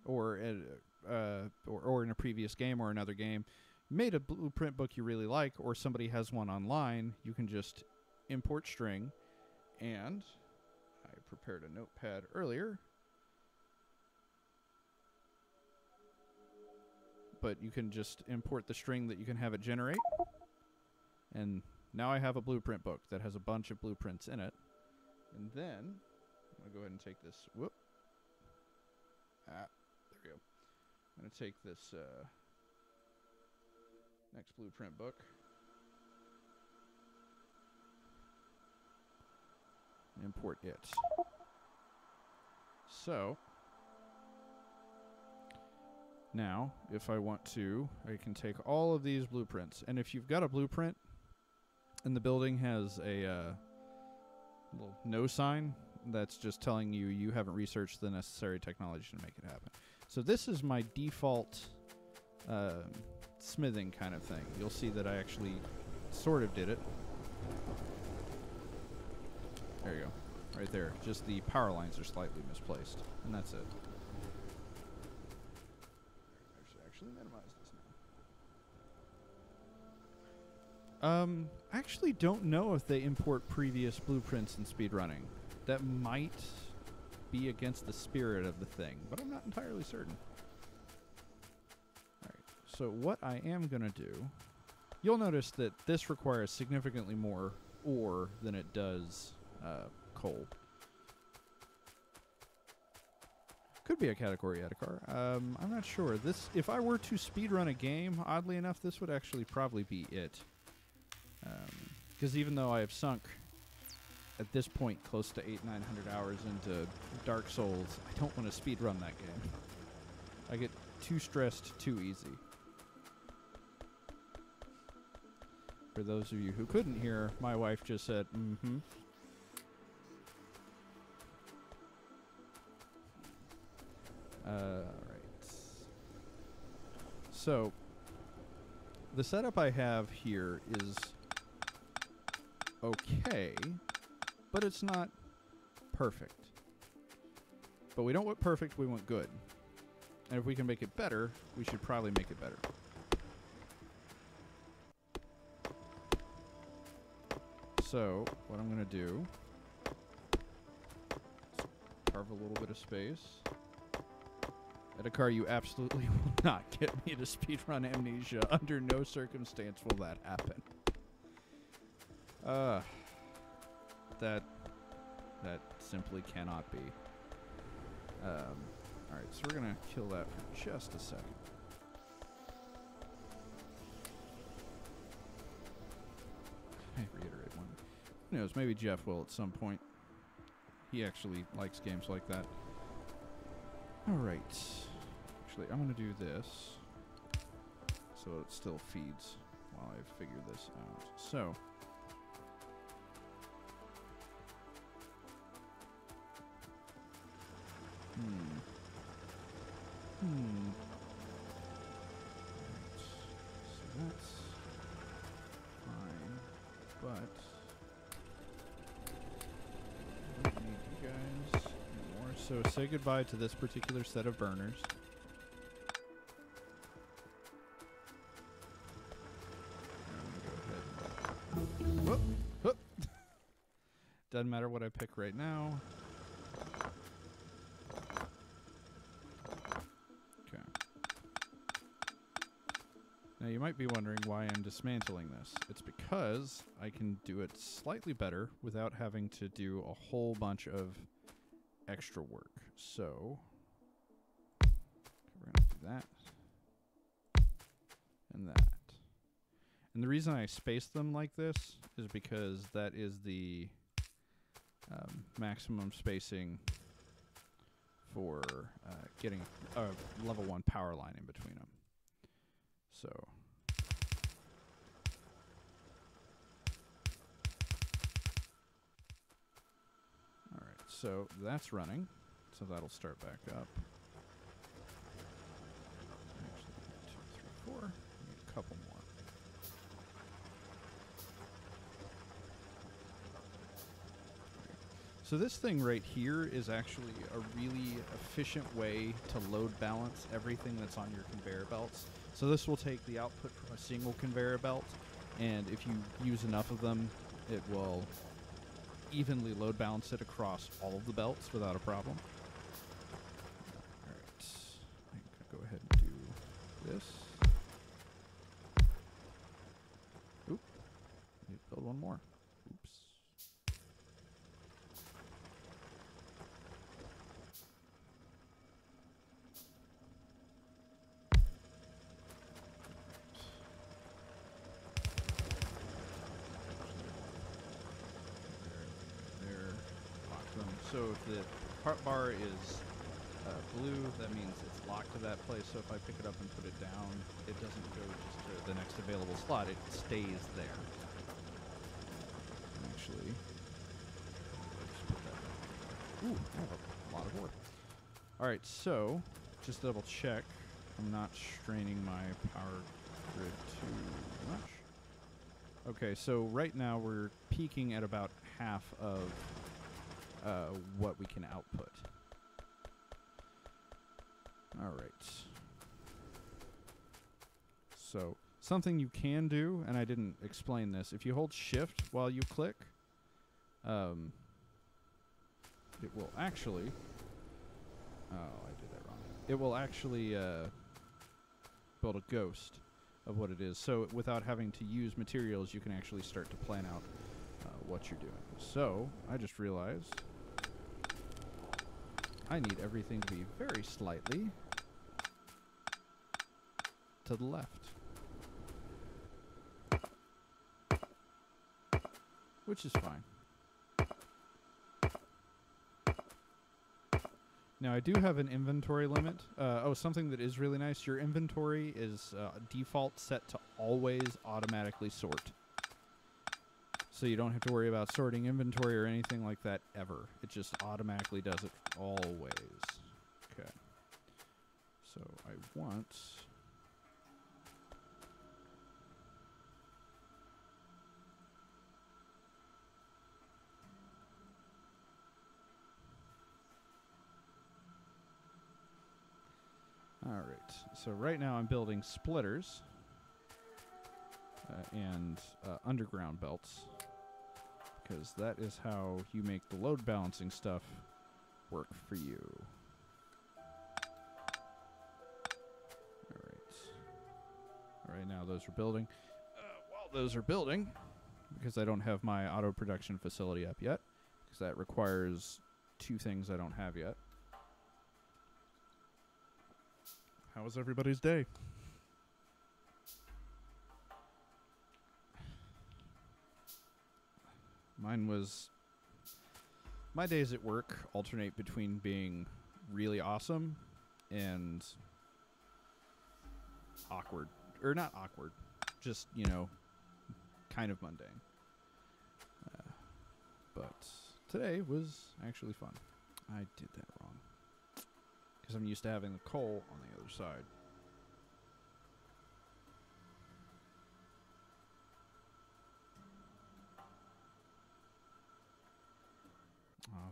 or in a previous game or another game, made a blueprint book you really like, or somebody has one online, you can just import string, and I prepared a notepad earlier, but you can just import the string that you can have it generate, and now I have a blueprint book that has a bunch of blueprints in it. And then I'm going to go ahead and take this, there we go. I'm going to take this next blueprint book, and import it. So now if I want to, I can take all of these blueprints, and if you've got a blueprint and the building has a little no sign, that's just telling you you haven't researched the necessary technology to make it happen. So this is my default smithing kind of thing. You'll see that I actually sort of did it. There you go. Right there. Just the power lines are slightly misplaced. And that's it. I should actually minimize this now. I actually don't know if they import previous blueprints in speedrunning. That might be against the spirit of the thing, but I'm not entirely certain. Alright, so what I am going to do, you'll notice that this requires significantly more ore than it does coal. Could be a category editor. I'm not sure. If I were to speedrun a game, oddly enough, this would actually probably be it. Because even though I have sunk at this point close to 800-900 hours into Dark Souls, I don't want to speedrun that game. I get too stressed too easy. For those of you who couldn't hear, my wife just said, mm-hmm. Alright. So, the setup I have here is okay, but it's not perfect. But we don't want perfect, we want good. And if we can make it better, we should probably make it better. So, what I'm going to do is carve a little bit of space. Edakar, you absolutely will not get me to speedrun Amnesia. Under no circumstance will that happen. That simply cannot be. Alright, so we're going to kill that for just a second. I reiterate one. Who knows, maybe Jeff will at some point. He actually likes games like that. Alright. Actually, I'm going to do this so it still feeds while I figure this out. So, Right. So that's fine, but I don't need you guys anymore. So say goodbye to this particular set of burners. I'm gonna go ahead and Whoop, whoop. Doesn't matter what I pick right now. Okay. Now you might be wondering why I'm dismantling this. It's because I can do it slightly better without having to do a whole bunch of extra work. So we're going to do that and that. And the reason I space them like this is because that is the maximum spacing for getting a level 1 power line in between them. So all right, so that's running, so that'll start back up. Actually, 1, 2, 3, 4. Need a couple more. So this thing right here is actually a really efficient way to load balance everything that's on your conveyor belts. So this will take the output from a single conveyor belt, and if you use enough of them, it will evenly load balance it across all of the belts without a problem. Alright, I'm going to go ahead and do this. Oop, I need to build one more. Oops. So if the part bar is blue, that means it's locked to that place. So if I pick it up and put it down, it doesn't go just to the next available slot. It stays there. Actually, just put that down. Ooh, I have a lot of wood. All right, so just double check. I'm not straining my power grid too much. Okay, so right now we're peaking at about half of what we can output. All right. So something you can do, and I didn't explain this, if you hold shift while you click, it will actually, oh, I did that wrong. It will actually build a ghost of what it is. So without having to use materials, you can actually start to plan out what you're doing. So I just realized I need everything to be very slightly to the left. Which is fine. Now I do have an inventory limit. Oh, something that is really nice. Your inventory is default set to always automatically sort. So you don't have to worry about sorting inventory or anything like that ever. It just automatically does it always. Okay. So I want... All right. So right now I'm building splitters and underground belts, because that is how you make the load balancing stuff work for you. All right. All right, now those are building. While those are building, because I don't have my auto production facility up yet, because that requires 2 things I don't have yet. How was everybody's day? Mine was... My days at work alternate between being really awesome and awkward. Or not awkward, just, you know, kind of mundane. But today was actually fun. I did that wrong, because I'm used to having the coal on the other side.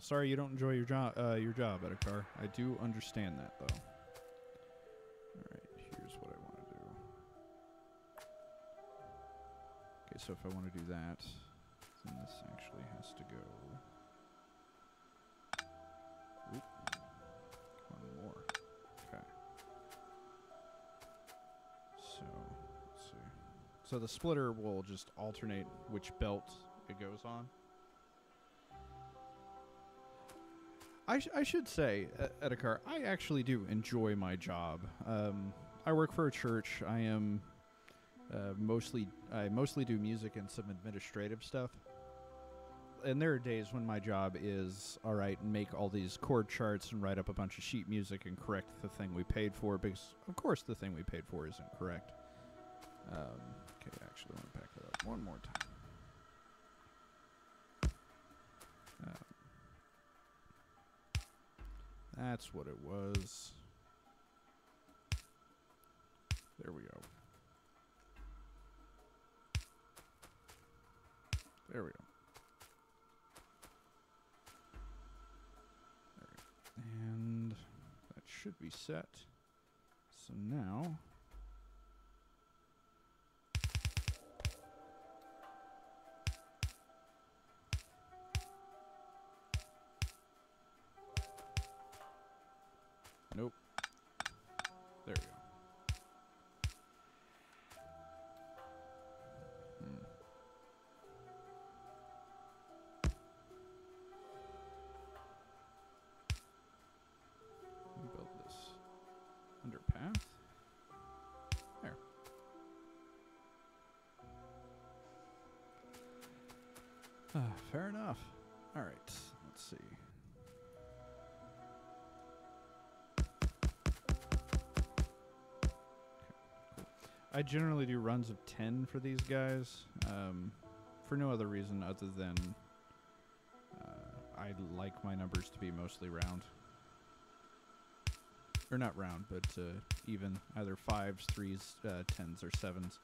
Sorry you don't enjoy your job, Edikar. I do understand that, though. All right, here's what I want to do. Okay, so so if I want to do that, then this actually has to go. Oop. One more. Okay. So, let's see. So the splitter will just alternate which belt it goes on. I should say, Edikar, I actually do enjoy my job. I work for a church. I am I mostly do music and some administrative stuff. And there are days when my job is, all right, make all these chord charts and write up a bunch of sheet music and correct the thing we paid for, because of course the thing we paid for isn't correct. Okay, actually, I want to back that up one more time. That's what it was. There we go. There we go. And that should be set. So now, nope. There we go. Build this underpath. There. Fair enough. All right. Let's see. I generally do runs of 10 for these guys, for no other reason other than I like my numbers to be mostly round. Or not round, but even, either 5s, 3s, 10s, or 7s.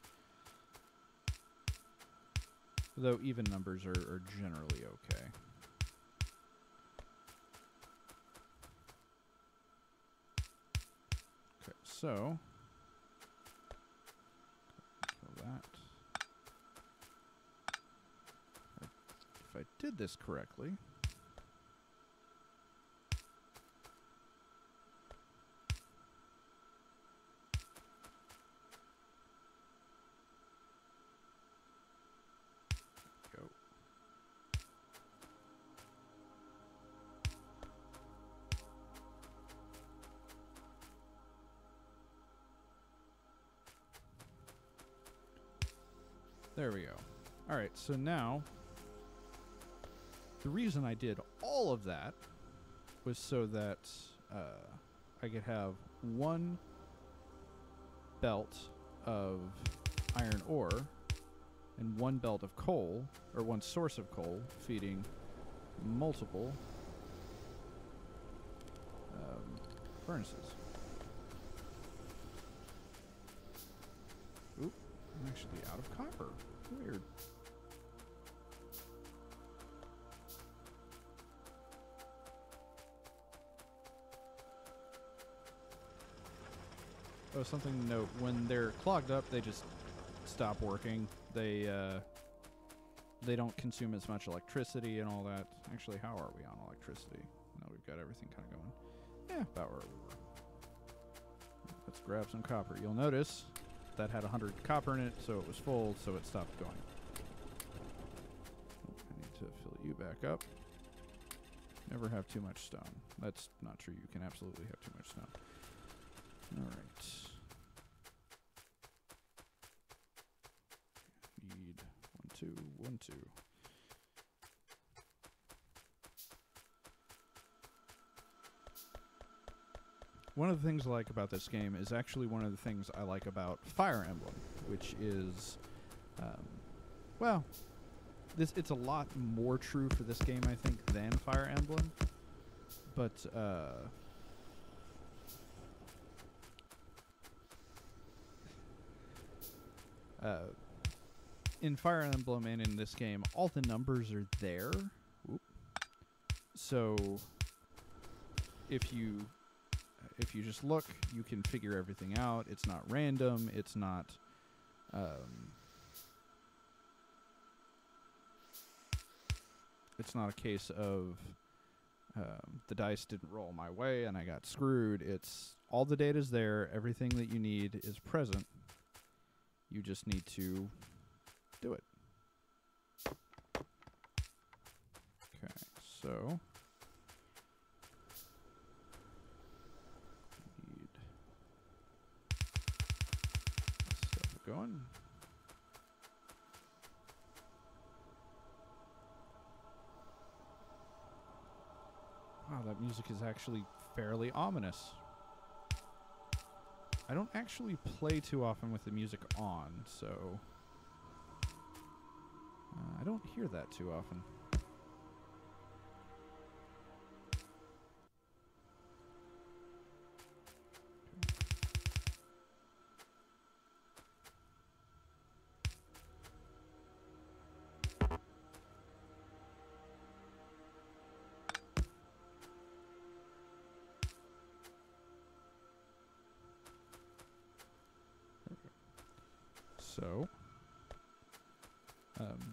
Though even numbers are generally okay. Okay, so that. If I did this correctly, go. There we go. All right, so now the reason I did all of that was so that I could have one belt of iron ore and one belt of coal, or one source of coal, feeding multiple furnaces. Oop, I'm actually out of copper. Weird. Oh, something to note. When they're clogged up, they just stop working. They don't consume as much electricity and all that. Actually, how are we on electricity? No, we've got everything kind of going. Yeah, about where we were. Let's grab some copper. You'll notice that had 100 copper in it, so it was full, so it stopped going. I need to fill you back up. Never have too much stone. That's not true. You can absolutely have too much stone. All right. Need 1, 2, 1, 2. One of the things I like about this game is actually one of the things I like about Fire Emblem, which is, well, it's a lot more true for this game, I think, than Fire Emblem. But, in Fire Emblem and in this game, all the numbers are there. Oop. So, if you just look, you can figure everything out. It's not random. It's not, it's not a case of the dice didn't roll my way and I got screwed. It's all the data's there. Everything that you need is present. You just need to do it. Okay, so need stuff going. Wow, that music is actually fairly ominous. I don't actually play too often with the music on, so I don't hear that too often. So,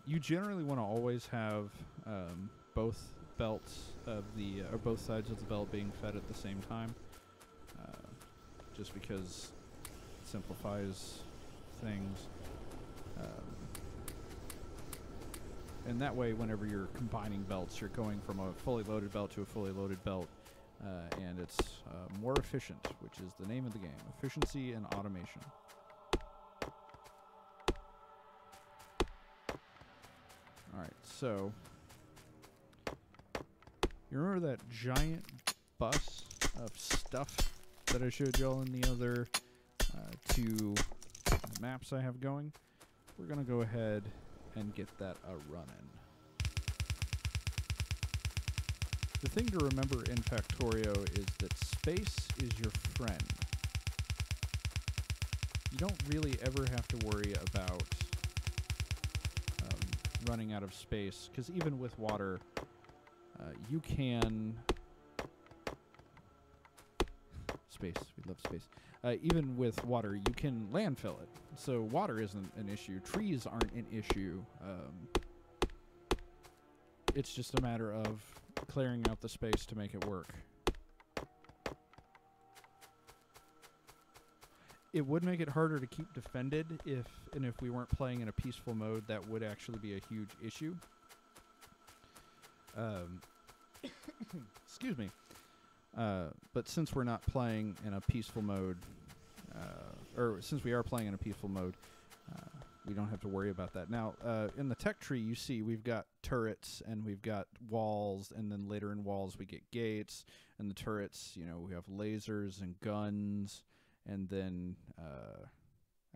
you generally want to always have both belts of the, or both sides of the belt being fed at the same time, just because it simplifies things. And that way, whenever you're combining belts, you're going from a fully loaded belt to a fully loaded belt, and it's more efficient, which is the name of the game. Efficiency and automation. Alright, so you remember that giant bus of stuff that I showed y'all in the other two maps I have going? We're going to go ahead and get that a-running. The thing to remember in Factorio is that space is your friend. You don't really ever have to worry about running out of space, because even with water, you can... Space, we love space. Even with water, you can landfill it. So water isn't an issue. Trees aren't an issue. It's just a matter of clearing out the space to make it work. It would make it harder to keep defended if we weren't playing in a peaceful mode. That would actually be a huge issue. Excuse me. But since we're not playing in a peaceful mode, or since we are playing in a peaceful mode, we don't have to worry about that. Now, in the tech tree, you see we've got turrets and we've got walls, and then later in walls we get gates, and the turrets, you know, we have lasers and guns. And then, I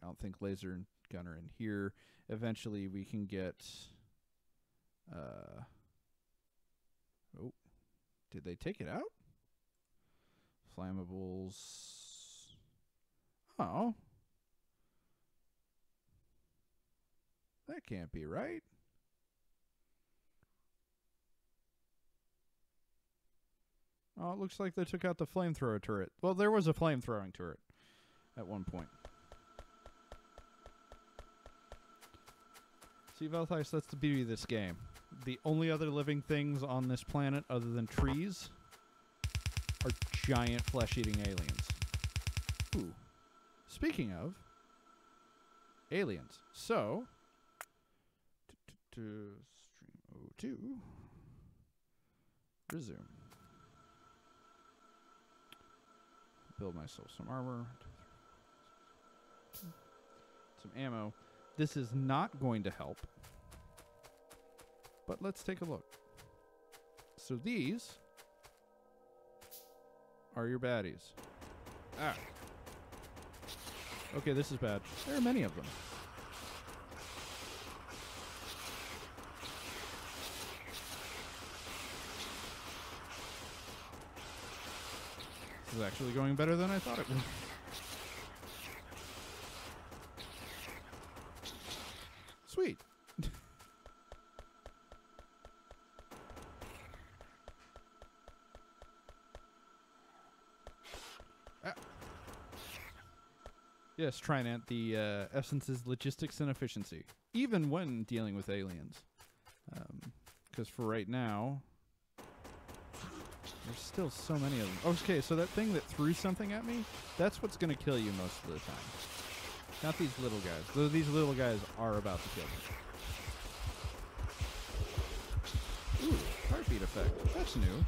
don't think laser and gun are in here. Eventually, we can get, oh, did they take it out? Flammables. Oh. That can't be right. Oh, it looks like they took out the flamethrower turret. Well, there was a flamethrowing turret at one point. See, Valtheis, that's the beauty of this game. The only other living things on this planet other than trees are giant flesh-eating aliens. Ooh. Speaking of aliens. So, stream 02. Resume. Build myself some armor. Some ammo. This is not going to help. But let's take a look. So these are your baddies. Ah. Okay, this is bad. There are many of them. This is actually going better than I thought it would. Sweet. Yes, Trinant, the essence is logistics and efficiency, even when dealing with aliens. Because for right now, there's still so many of them. Okay, so that thing that threw something at me, that's what's going to kill you most of the time. Not these little guys. Though these little guys are about to kill me. Ooh, heartbeat effect. That's new.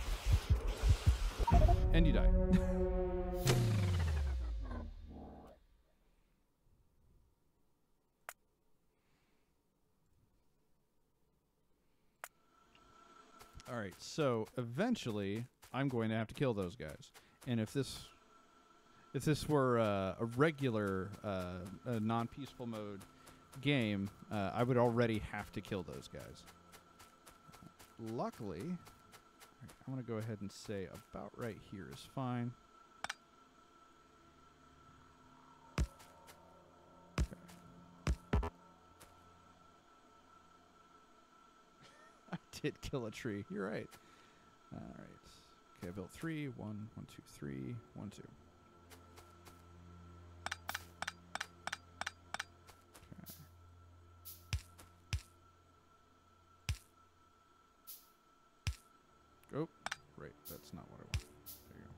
And you die. Alright, so eventually I'm going to have to kill those guys. And if this were a regular non-peaceful mode game, I would already have to kill those guys. Luckily, I'm going to go ahead and say about right here is fine. Okay. I did kill a tree. You're right. All right. Okay, I built 3. 1, 1, 2, 3. 1, 2. Oh, right. That's not what I want. There you go.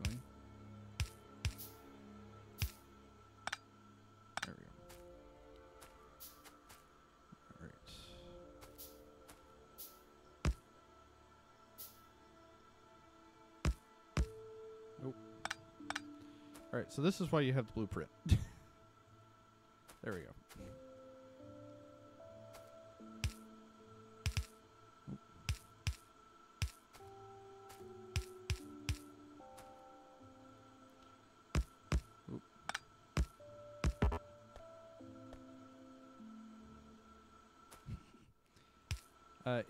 Actually. There we go. All right. Nope. All right, so this is why you have the blueprint. There we go.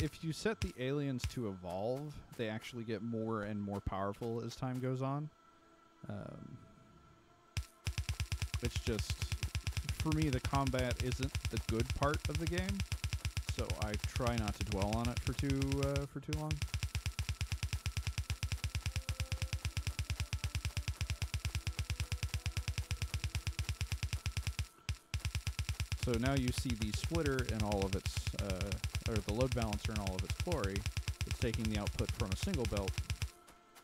If you set the aliens to evolve, they actually get more and more powerful as time goes on. It's just, for me, the combat isn't the good part of the game, so I try not to dwell on it for too long. So now you see the splitter in all of its, or the load balancer in all of its glory. It's taking the output from a single belt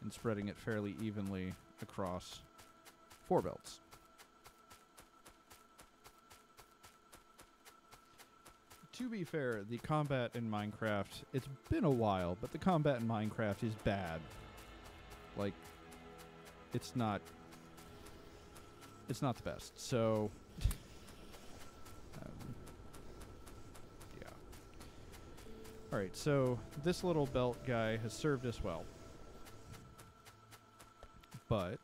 and spreading it fairly evenly across 4 belts. To be fair, the combat in Minecraft, it's been a while, but the combat in Minecraft is bad. Like, it's not the best. So alright, so this little belt guy has served us well. But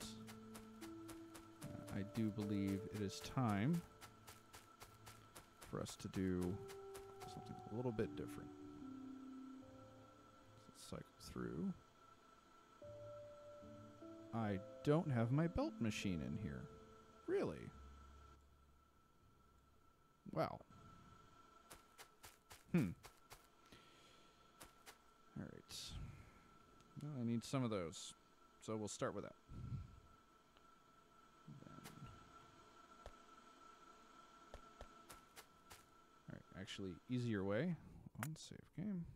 I do believe it is time for us to do something a little bit different. Let's cycle through. I don't have my belt machine in here. Really? Wow. Alright. Well, I need some of those. So we'll start with that. Alright, actually, easier way. On save game.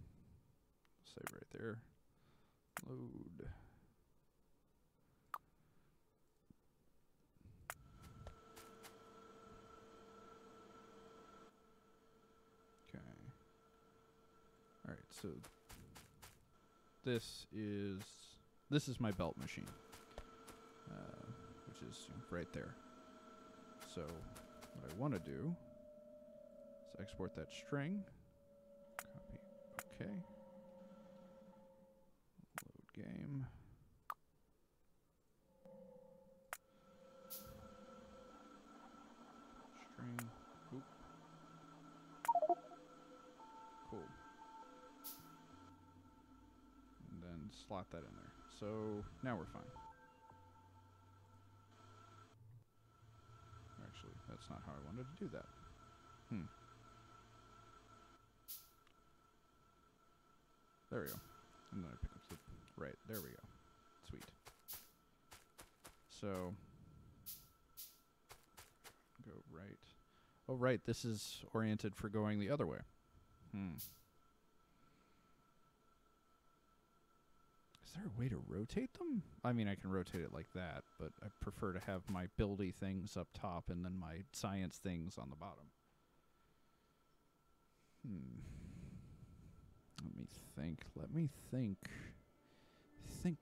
Save right there. Load. Okay. Alright, so this is my belt machine, which is right there. So what I want to do is export that string, copy, okay, load game, string, oop, cool. And slot that in there. So now we're fine. Actually, that's not how I wanted to do that. There we go. And then I pick up the... Right, there we go. Sweet. So... Go right. Oh, right. This is oriented for going the other way. Is there a way to rotate them? I mean, I can rotate it like that, but I prefer to have my buildy things up top and then my science things on the bottom. Let me think. Let me think. Think.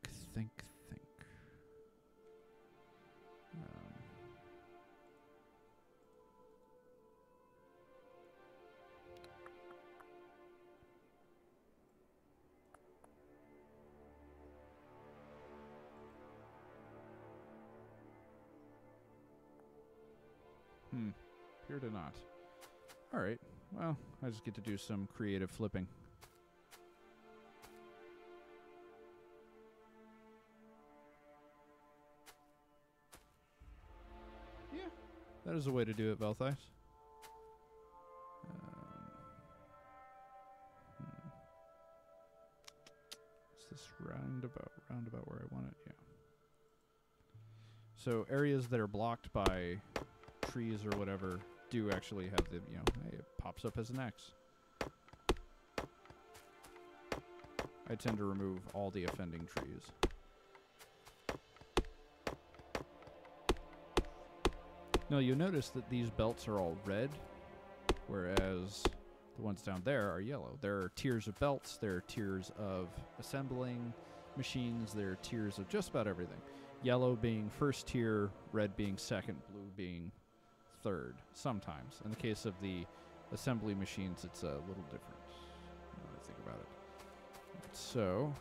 Appear to not. Alright, well, I just get to do some creative flipping. Yeah, that is a way to do it, Velthais. Is this roundabout where I want it? Yeah. So areas that are blocked by trees or whatever do actually have the, you know, hey, it pops up as an X. I tend to remove all the offending trees. Now you'll notice that these belts are all red, whereas the ones down there are yellow. There are tiers of belts, there are tiers of assembling machines, there are tiers of just about everything. Yellow being first tier, red being second, blue being third, sometimes. In the case of the assembly machines, it's a little different when I think about it. So,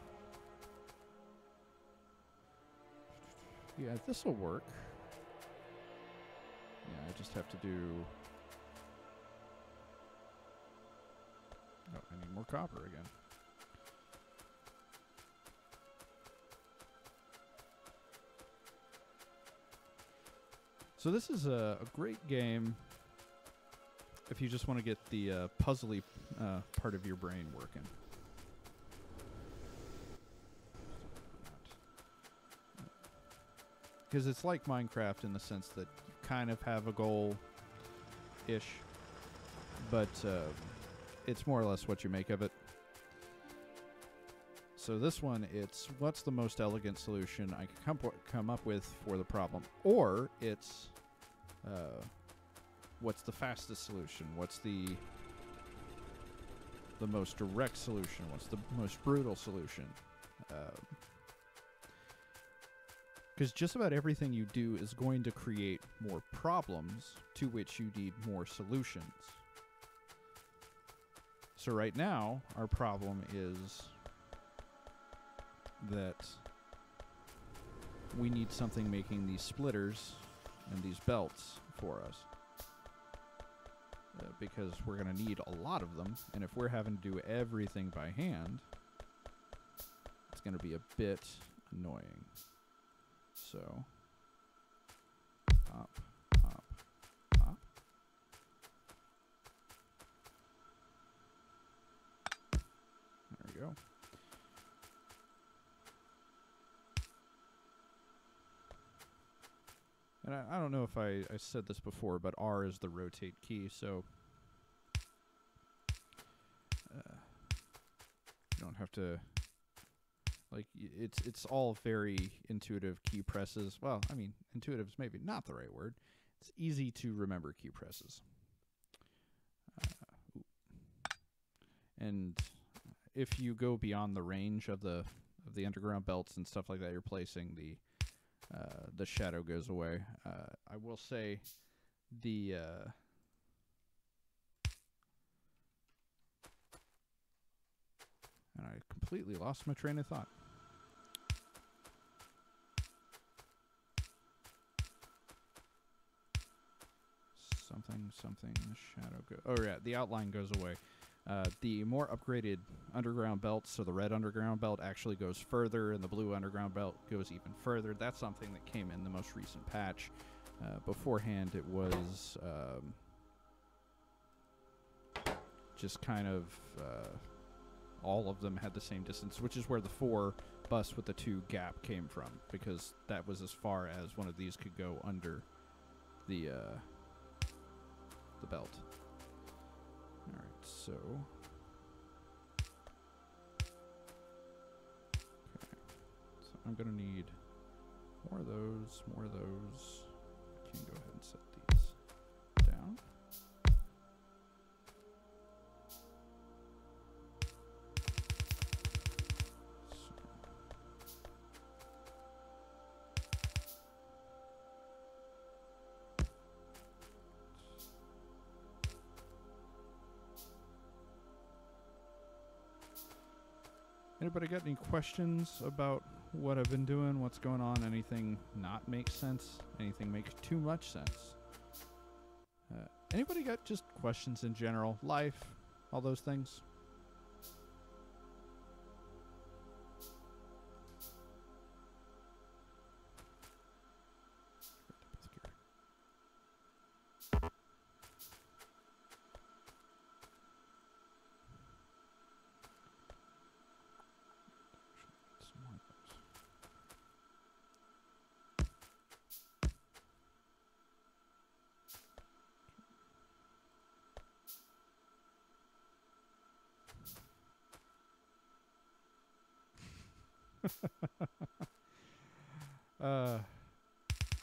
yeah, this will work. Yeah, I just have to do... Oh, I need more copper again. So this is a great game if you just want to get the puzzly part of your brain working. Because it's like Minecraft in the sense that you kind of have a goal-ish, but it's more or less what you make of it. So this one, it's what's the most elegant solution I can come up with for the problem, or it's what's the fastest solution, what's the most direct solution, what's the most brutal solution. Because just about everything you do is going to create more problems to which you need more solutions. So right now, our problem is that we need something making these splitters and these belts for us. Because we're going to need a lot of them, and if we're having to do everything by hand, it's going to be a bit annoying. So, pop, pop, pop. There we go. And I don't know if I said this before, but R is the rotate key, so you don't have to, like, it's all very intuitive key presses. Well, I mean, intuitive is maybe not the right word. It's easy to remember key presses. And if you go beyond the range of the underground belts and stuff like that you're placing, the shadow goes away. I will say the and I completely lost my train of thought. Something, the shadow go. Oh yeah, the outline goes away. The more upgraded underground belts, so the red underground belt actually goes further, and the blue underground belt goes even further. That's something that came in the most recent patch. Beforehand, it was just kind of all of them had the same distance, which is where the 4 bus with the 2 gap came from, because that was as far as one of these could go under the belt. Alright, so... Okay. So I'm going to need more of those, more of those. I can go ahead and set these down. Anybody got any questions about what I've been doing, what's going on, anything not make sense, anything make too much sense? Anybody got just questions in general, life, all those things?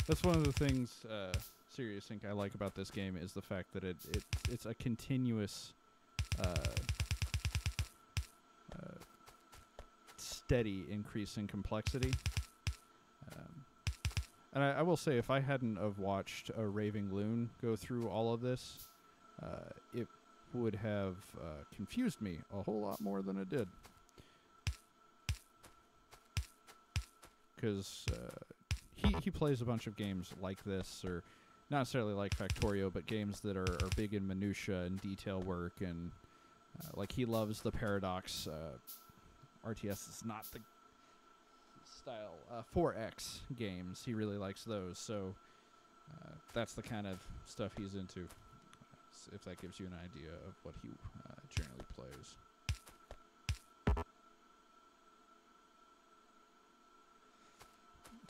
That's one of the things, Serious Inc. I like about this game is the fact that it's a continuous, steady increase in complexity. And I will say, if I hadn't have watched a Raving Loon go through all of this, it would have confused me a whole lot more than it did. Because he plays a bunch of games like this, or not necessarily like Factorio, but games that are big in minutia and detail work, and like he loves the Paradox. RTS is not the style 4X games. He really likes those, so that's the kind of stuff he's into. If that gives you an idea of what he generally plays.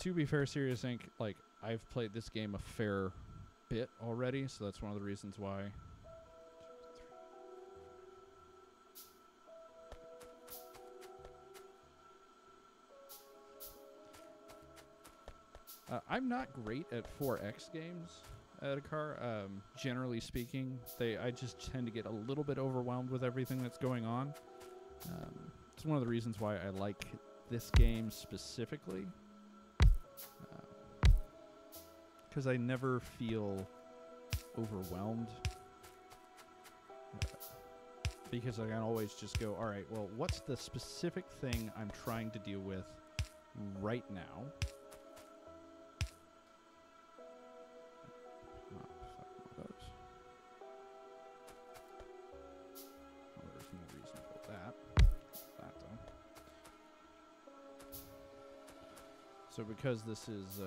To be fair, Serious Inc., like, I've played this game a fair bit already, so that's one of the reasons why. I'm not great at 4X games at a car. Generally speaking, I just tend to get a little bit overwhelmed with everything that's going on. It's one of the reasons why I like this game specifically. Because I never feel overwhelmed. Because I can always just go, alright, well, what's the specific thing I'm trying to deal with right now? There's no reason about that. That though. So because this is,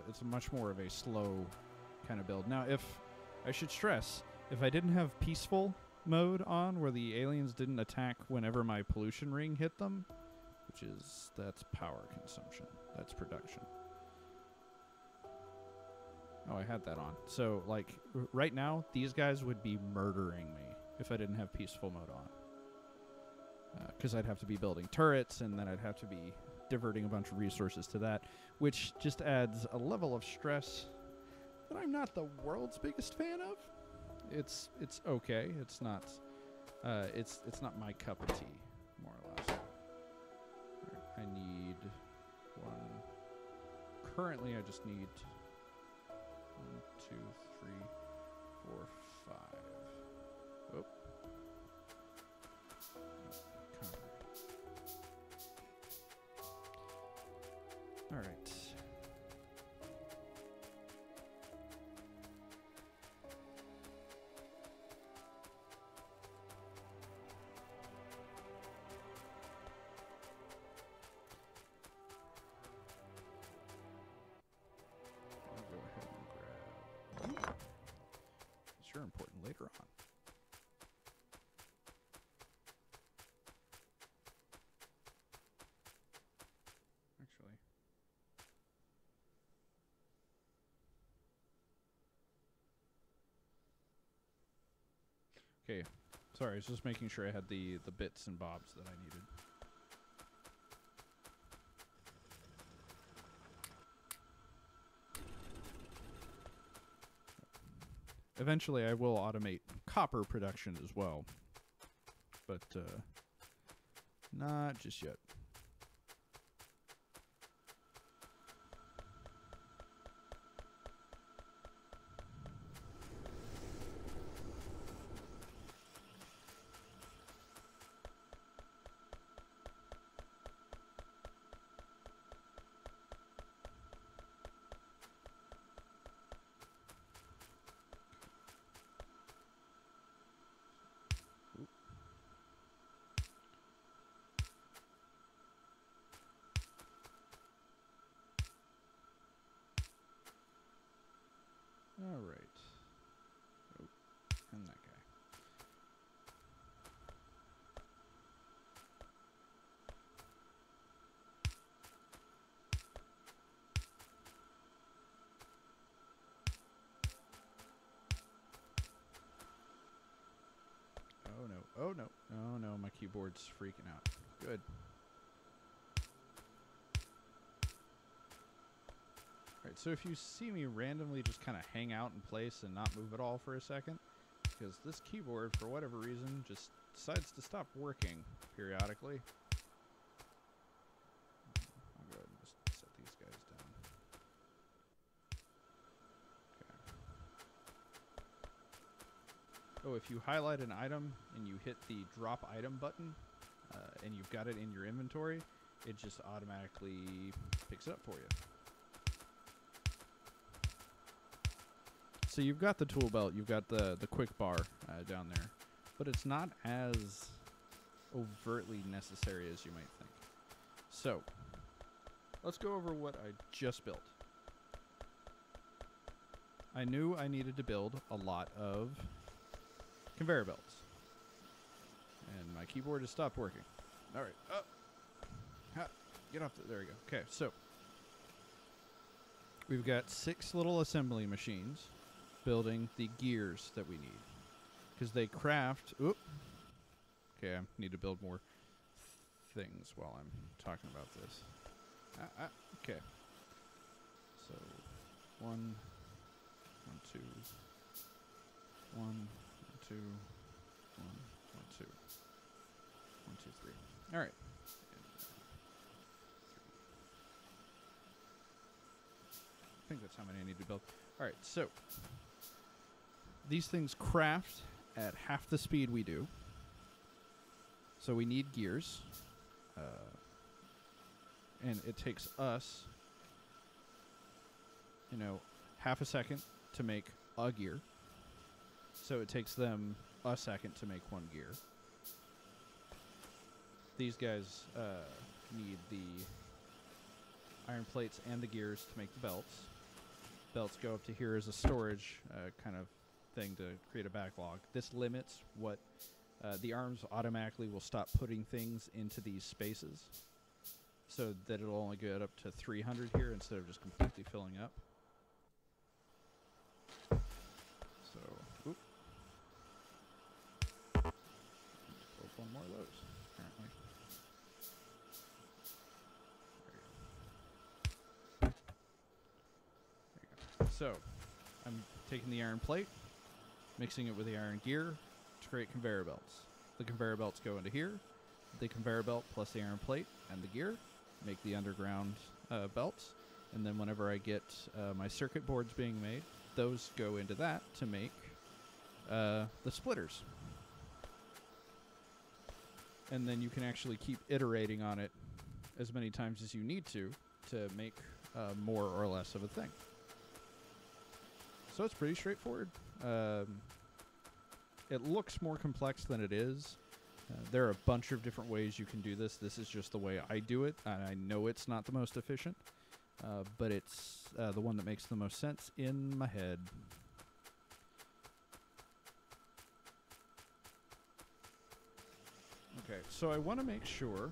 it's a much more of a slow kind of build. Now, if I should stress, if I didn't have peaceful mode on, where the aliens didn't attack whenever my pollution ring hit them, that's power consumption, that's production. Oh, I had that on. So, like, right now, these guys would be murdering me if I didn't have peaceful mode on. Because I'd have to be building turrets, and then I'd have to be diverting a bunch of resources to that, which just adds a level of stress that I'm not the world's biggest fan of. It's okay. It's not my cup of tea, more or less. Right, I need one. Currently, I just need 1, 2, 3, 4, 5. Oh. All right. I'll go ahead and grab. It's sure important later on. Actually. Okay. Sorry, I was just making sure I had the bits and bobs that I needed. Eventually, I will automate copper production as well. But, not just yet. All right. Oh, and that guy. Oh no. Oh no. Oh no, my keyboard's freaking out. Good. Alright, so if you see me randomly just kind of hang out in place and not move at all for a second, because this keyboard, for whatever reason, just decides to stop working periodically. I'll go ahead and just set these guys down. Okay. Oh, if you highlight an item and you hit the drop item button, and you've got it in your inventory, it just automatically picks it up for you. So you've got the tool belt, you've got the quick bar down there, but it's not as overtly necessary as you might think. So, let's go over what I just built. I knew I needed to build a lot of conveyor belts. And my keyboard has stopped working. Alright, up. Ha, get off there we go. Okay, so we've got 6 little assembly machines building the gears that we need, because they craft. Oop. Okay, I need to build more things while I'm talking about this. Okay. So 1, 1, 2, 1, 2, 1, 1, 2, 1, 2, 3. All right. I think that's how many I need to build. All right, so these things craft at half the speed we do. So we need gears. And it takes us, half a second to make a gear. So it takes them a second to make one gear. These guys need the iron plates and the gears to make the belts. Belts go up to here as a storage kind of thing to create a backlog. This limits what the arms automatically will stop putting things into these spaces, so that it'll only get up to 300 here instead of just completely filling up. So, oop. Just one more of those, apparently. There you go. So, I'm taking the iron plate, mixing it with the iron gear to create conveyor belts. The conveyor belts go into here. The conveyor belt plus the iron plate and the gear make the underground belts. And then whenever I get my circuit boards being made, those go into that to make the splitters. And then you can actually keep iterating on it as many times as you need to make more or less of a thing. So it's pretty straightforward. It looks more complex than it is. There are a bunch of different ways you can do this. This is just the way I do it. And I know it's not the most efficient, but it's the one that makes the most sense in my head. Okay, so I want to make sure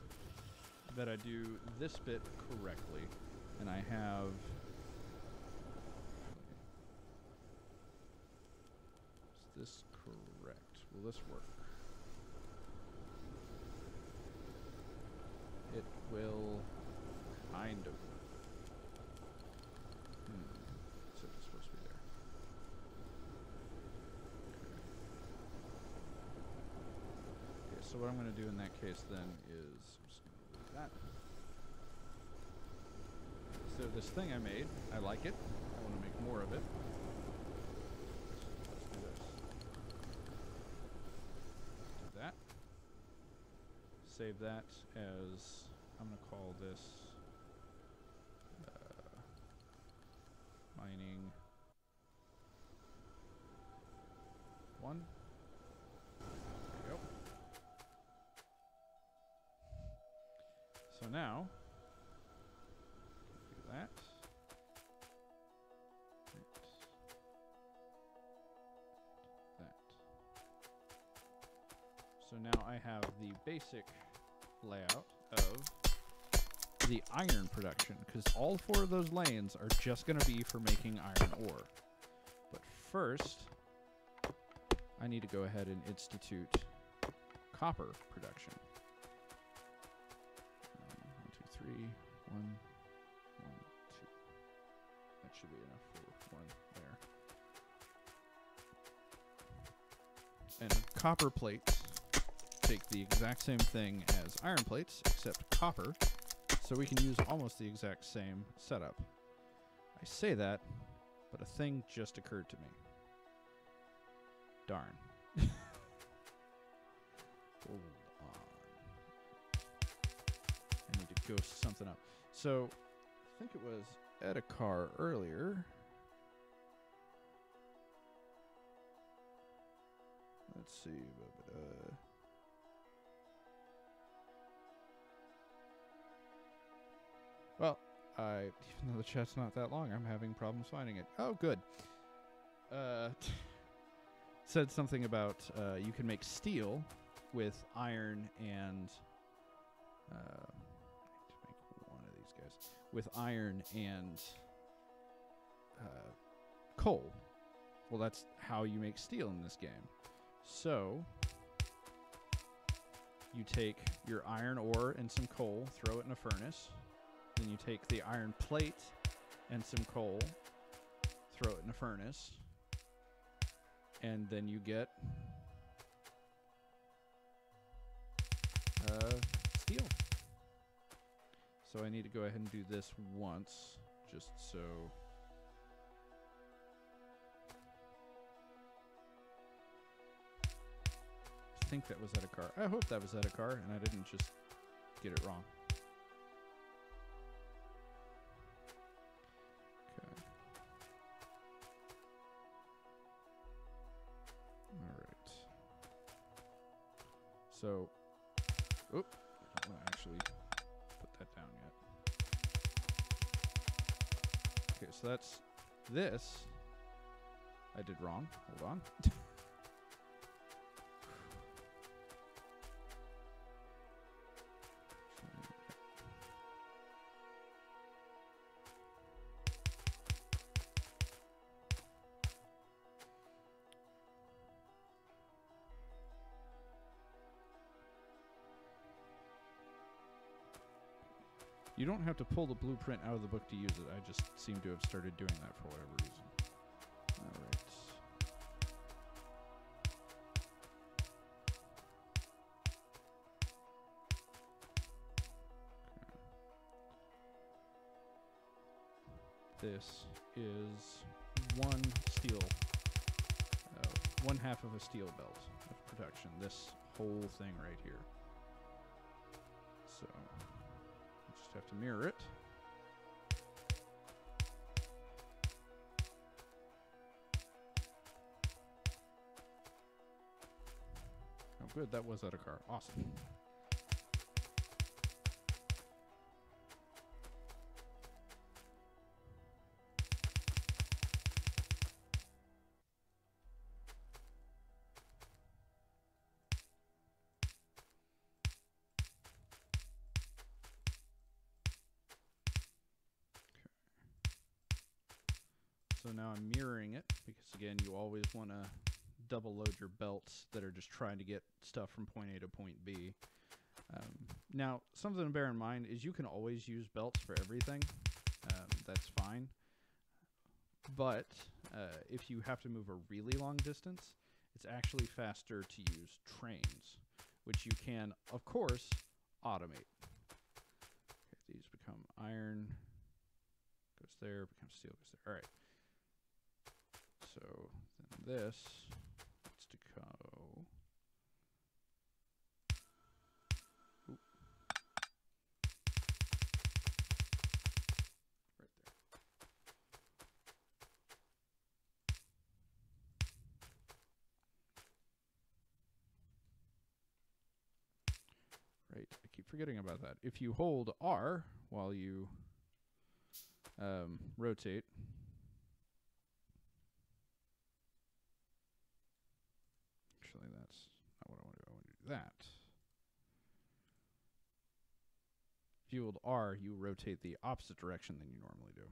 that I do this bit correctly. And I have... Is this correct? Will this work? It will kind of. So it's supposed to be there. Okay, so what I'm going to do in that case then is I'm just going to leave that. So this thing I made, I like it. I want to make more of it. Let's do this. Do that. Save that as, I'm going to call this mining 1. There we go. So now, do that. That. So now I have the basic layout of the iron production, because all 4 of those lanes are just going to be for making iron ore. But first, I need to go ahead and institute copper production. 1, 2, 3, 1, 1, 2. That should be enough for 1 there. And copper plates take the exact same thing as iron plates, except copper, so we can use almost the exact same setup. I say that, but a thing just occurred to me. Darn. Hold on. I need to ghost something up. So, I think it was at a car earlier. Let's see. Well, even though the chat's not that long, I'm having problems finding it. Oh, good. Said something about you can make steel with iron and I need to make one of these guys with iron and coal. Well, that's how you make steel in this game. So you take your iron ore and some coal, throw it in a furnace. Then you take the iron plate and some coal, throw it in a furnace, and then you get steel. So I need to go ahead and do this once, just so. I think that was at a car. I hope that was at a car, and I didn't just get it wrong. So, oop, I don't want to actually put that down yet. Okay, so that's this. I did wrong. Hold on. You don't have to pull the blueprint out of the book to use it. I just seem to have started doing that for whatever reason. All right. Okay. This is one steel, 1/2 of a steel belt of production. This whole thing right here. So. Have to mirror it. Oh, good. That was at a car. Awesome. So now I'm mirroring it because, again, you always want to double load your belts that are just trying to get stuff from point A to point B. Now, something to bear in mind is you can always use belts for everything. That's fine. But if you have to move a really long distance, it's actually faster to use trains, which you can, of course, automate. Okay, these become iron, goes there, becomes steel, goes there. All right. So then this needs to go. Oop. Right there. Right, I keep forgetting about that. If you hold R while you rotate, actually that's not what I want to do. I want to do that. If you hold R, you rotate the opposite direction than you normally do.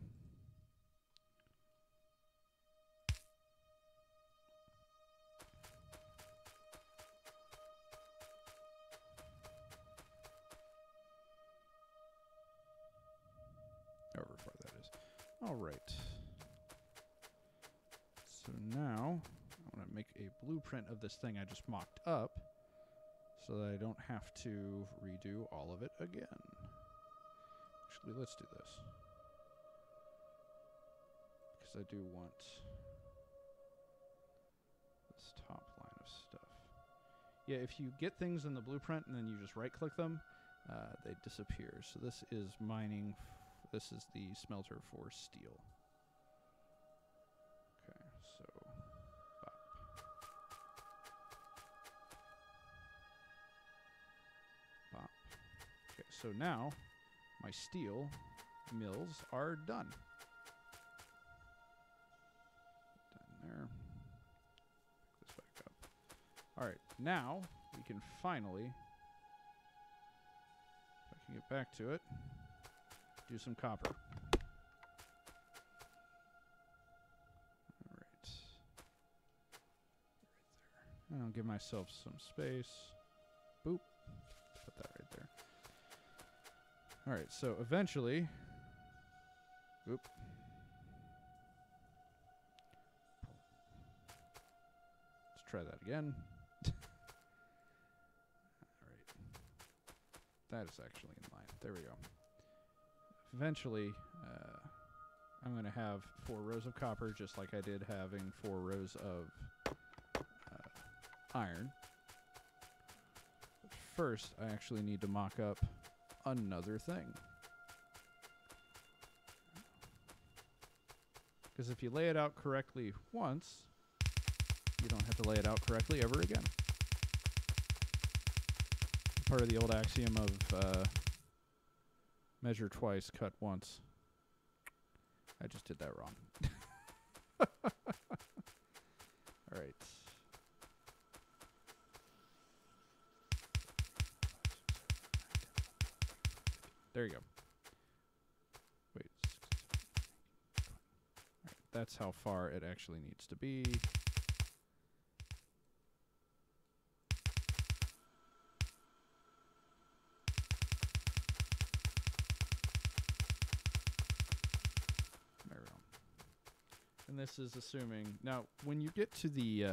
However far that is. All right. So now I want to make a blueprint of this thing I just mocked up so that I don't have to redo all of it again. Actually, let's do this. Because I do want this top line of stuff. Yeah, if you get things in the blueprint and then you just right-click them, they disappear. So this is mining. This is the smelter for steel. Okay, so bop. Bop. Okay, so now my steel mills are done. Done there. Pick this back up. All right, now we can finally, if I can get back to it, do some copper. All right. Right there. I'll give myself some space. Boop. Put that right there. All right, so eventually, oop. Let's try that again. All right. That is actually in line. There we go. Eventually, I'm going to have 4 rows of copper, just like I did having 4 rows of iron. But first, I actually need to mock up another thing. Because if you lay it out correctly once, you don't have to lay it out correctly ever again. Part of the old axiom of measure twice, cut once. I just did that wrong. All right. There you go. Wait. All right, that's how far it actually needs to be. And this is assuming, now, when you get to the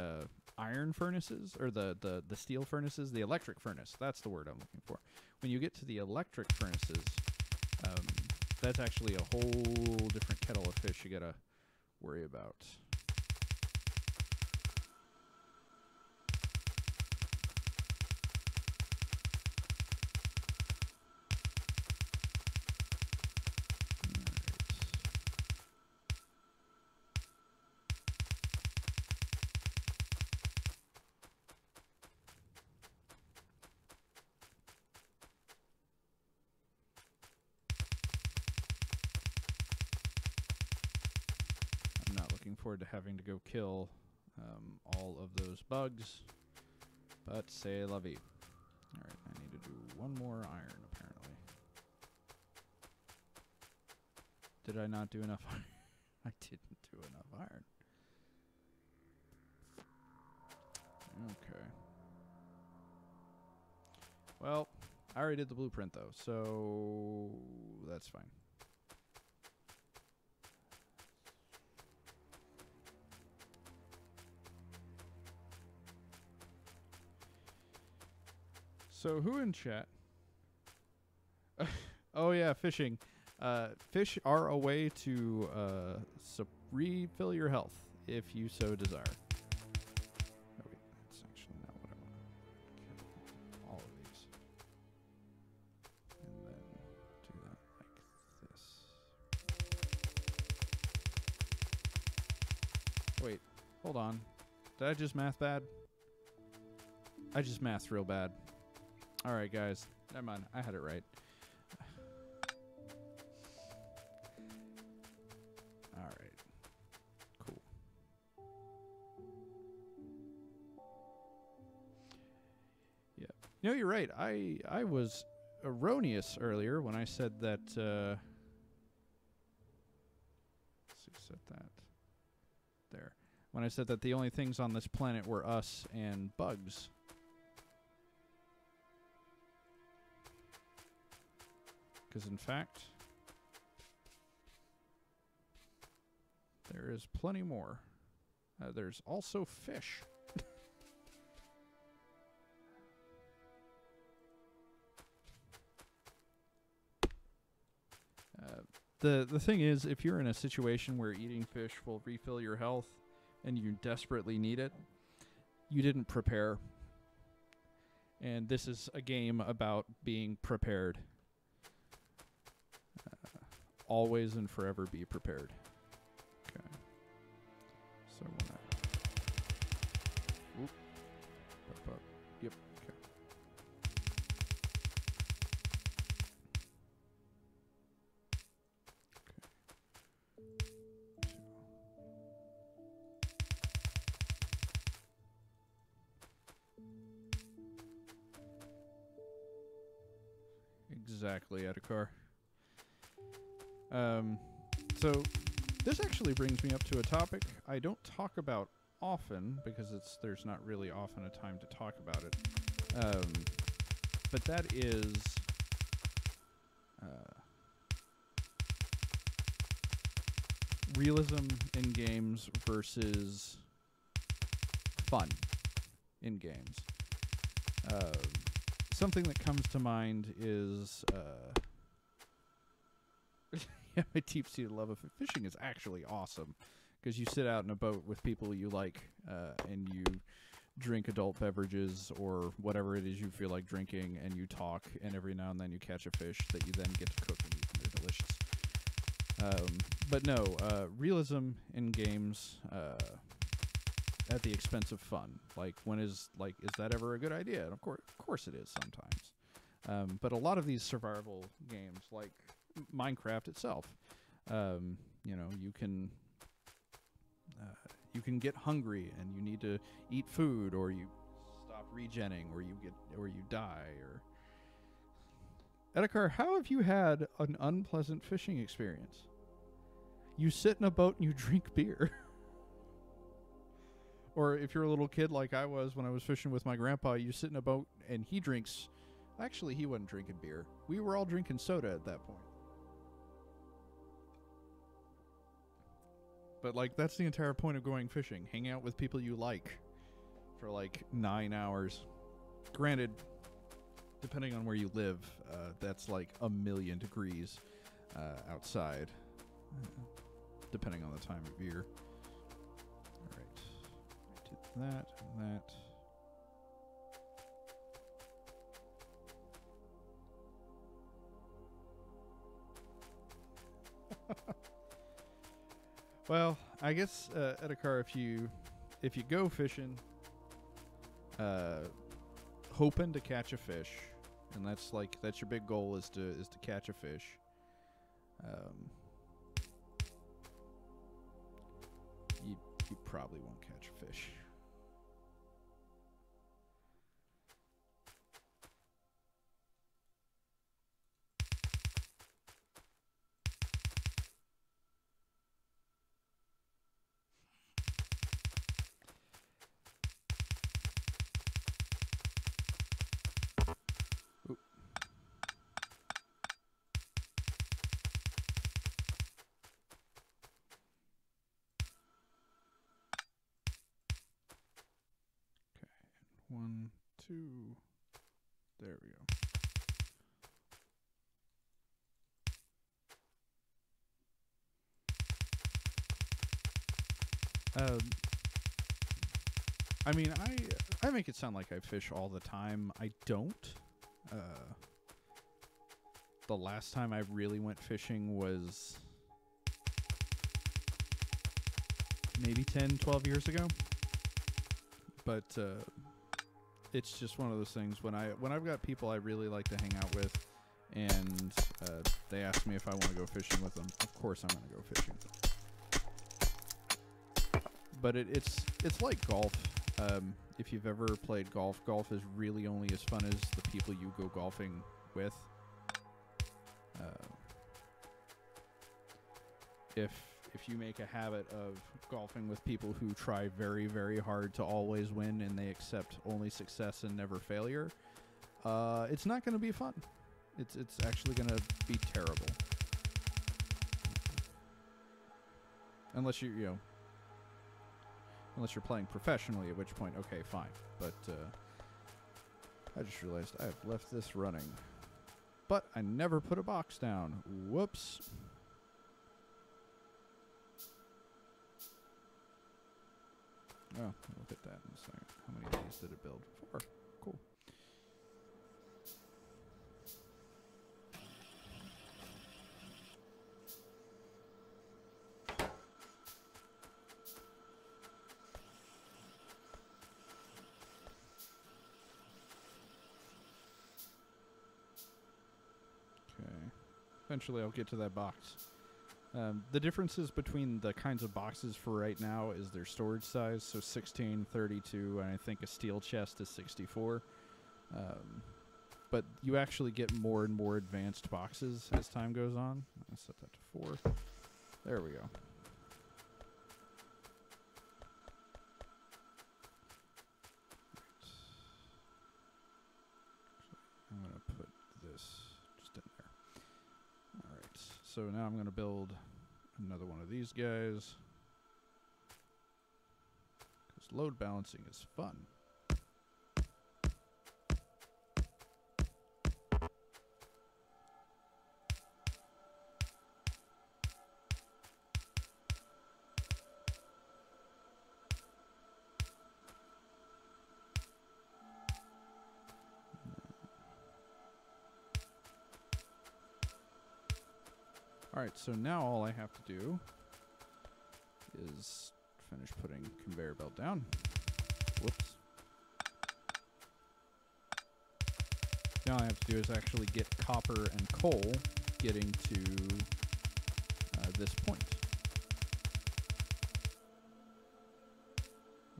iron furnaces, or the steel furnaces, the electric furnace, that's the word I'm looking for. When you get to the electric furnaces, that's actually a whole different kettle of fish you gotta worry about. Forward to having to go kill all of those bugs, but c'est la vie. All right, I need to do one more iron, apparently. Did I not do enough iron? I didn't do enough iron. Okay. Well, I already did the blueprint, though, so that's fine. So who in chat? Oh, yeah, fishing. Fish are a way to refill your health if you so desire. Oh, wait, that's actually not what I want. Okay, all of these. And then do that like this. Wait, hold on. Did I just math bad? I just mathed real bad. All right, guys. Never mind. I had it right. All right. Cool. Yeah. No, you're right. I was erroneous earlier when I said that. Let's see, set that there. When I said that the only things on this planet were us and bugs. Because in fact, there is plenty more. There's also fish. The thing is, if you're in a situation where eating fish will refill your health and you desperately need it, you didn't prepare. And this is a game about being prepared. Always and forever be prepared. Okay. So when I... Whoop. Up, up. Yep. Okay. Exactly, Edikar. So this actually brings me up to a topic I don't talk about often because there's not really often a time to talk about it. But that is realism in games versus fun in games. Something that comes to mind is yeah, my deep-seated love of fishing is actually awesome because you sit out in a boat with people you like and you drink adult beverages or whatever it is you feel like drinking, and you talk, and every now and then you catch a fish that you then get to cook and eat, and they're delicious. But no, realism in games at the expense of fun. Like, is that ever a good idea? And of course it is sometimes. But a lot of these survival games, like Minecraft itself, you know, you can get hungry and you need to eat food, or you stop regenning, or you die. Or Edikar, how have you had an unpleasant fishing experience? You sit in a boat and you drink beer. Or if you're a little kid like I was when I was fishing with my grandpa, you sit in a boat and he drinks. Actually, he wasn't drinking beer. We were all drinking soda at that point. But, like, that's the entire point of going fishing. Hang out with people you like for, like, 9 hours. Granted, depending on where you live, that's, like, 1,000,000 degrees outside. Depending on the time of year. Alright. I did that and that. Well, I guess, Edikar, if you go fishing, hoping to catch a fish, and that's your big goal is to catch a fish. You probably won't catch a fish. 1, 2. There we go. I mean, I make it sound like I fish all the time. I don't. The last time I really went fishing was maybe 10, 12 years ago. But it's just one of those things when I've got people I really like to hang out with, and they ask me if I want to go fishing with them. Of course, I'm going to go fishing. But it's like golf. If you've ever played golf, golf is really only as fun as the people you go golfing with. If you make a habit of golfing with people who try very, very hard to always win and they accept only success and never failure, it's not going to be fun. It's actually going to be terrible. Unless unless you're playing professionally, at which point, okay, fine. But I just realized I have left this running. But I never put a box down. Whoops. Oh, we'll hit that in a second. How many of these did it build? 4. Cool. Eventually I'll get to that box. The differences between the kinds of boxes for right now is their storage size, so 16, 32, and I think a steel chest is 64. But you actually get more and more advanced boxes as time goes on. I'll set that to 4. There we go. I'm going to put this just in there. Alright, so now I'm going to build another one of these guys. Because load balancing is fun. Alright, so now all I have to do is finish putting conveyor belt down. Whoops. Now all I have to do is actually get copper and coal getting to this point.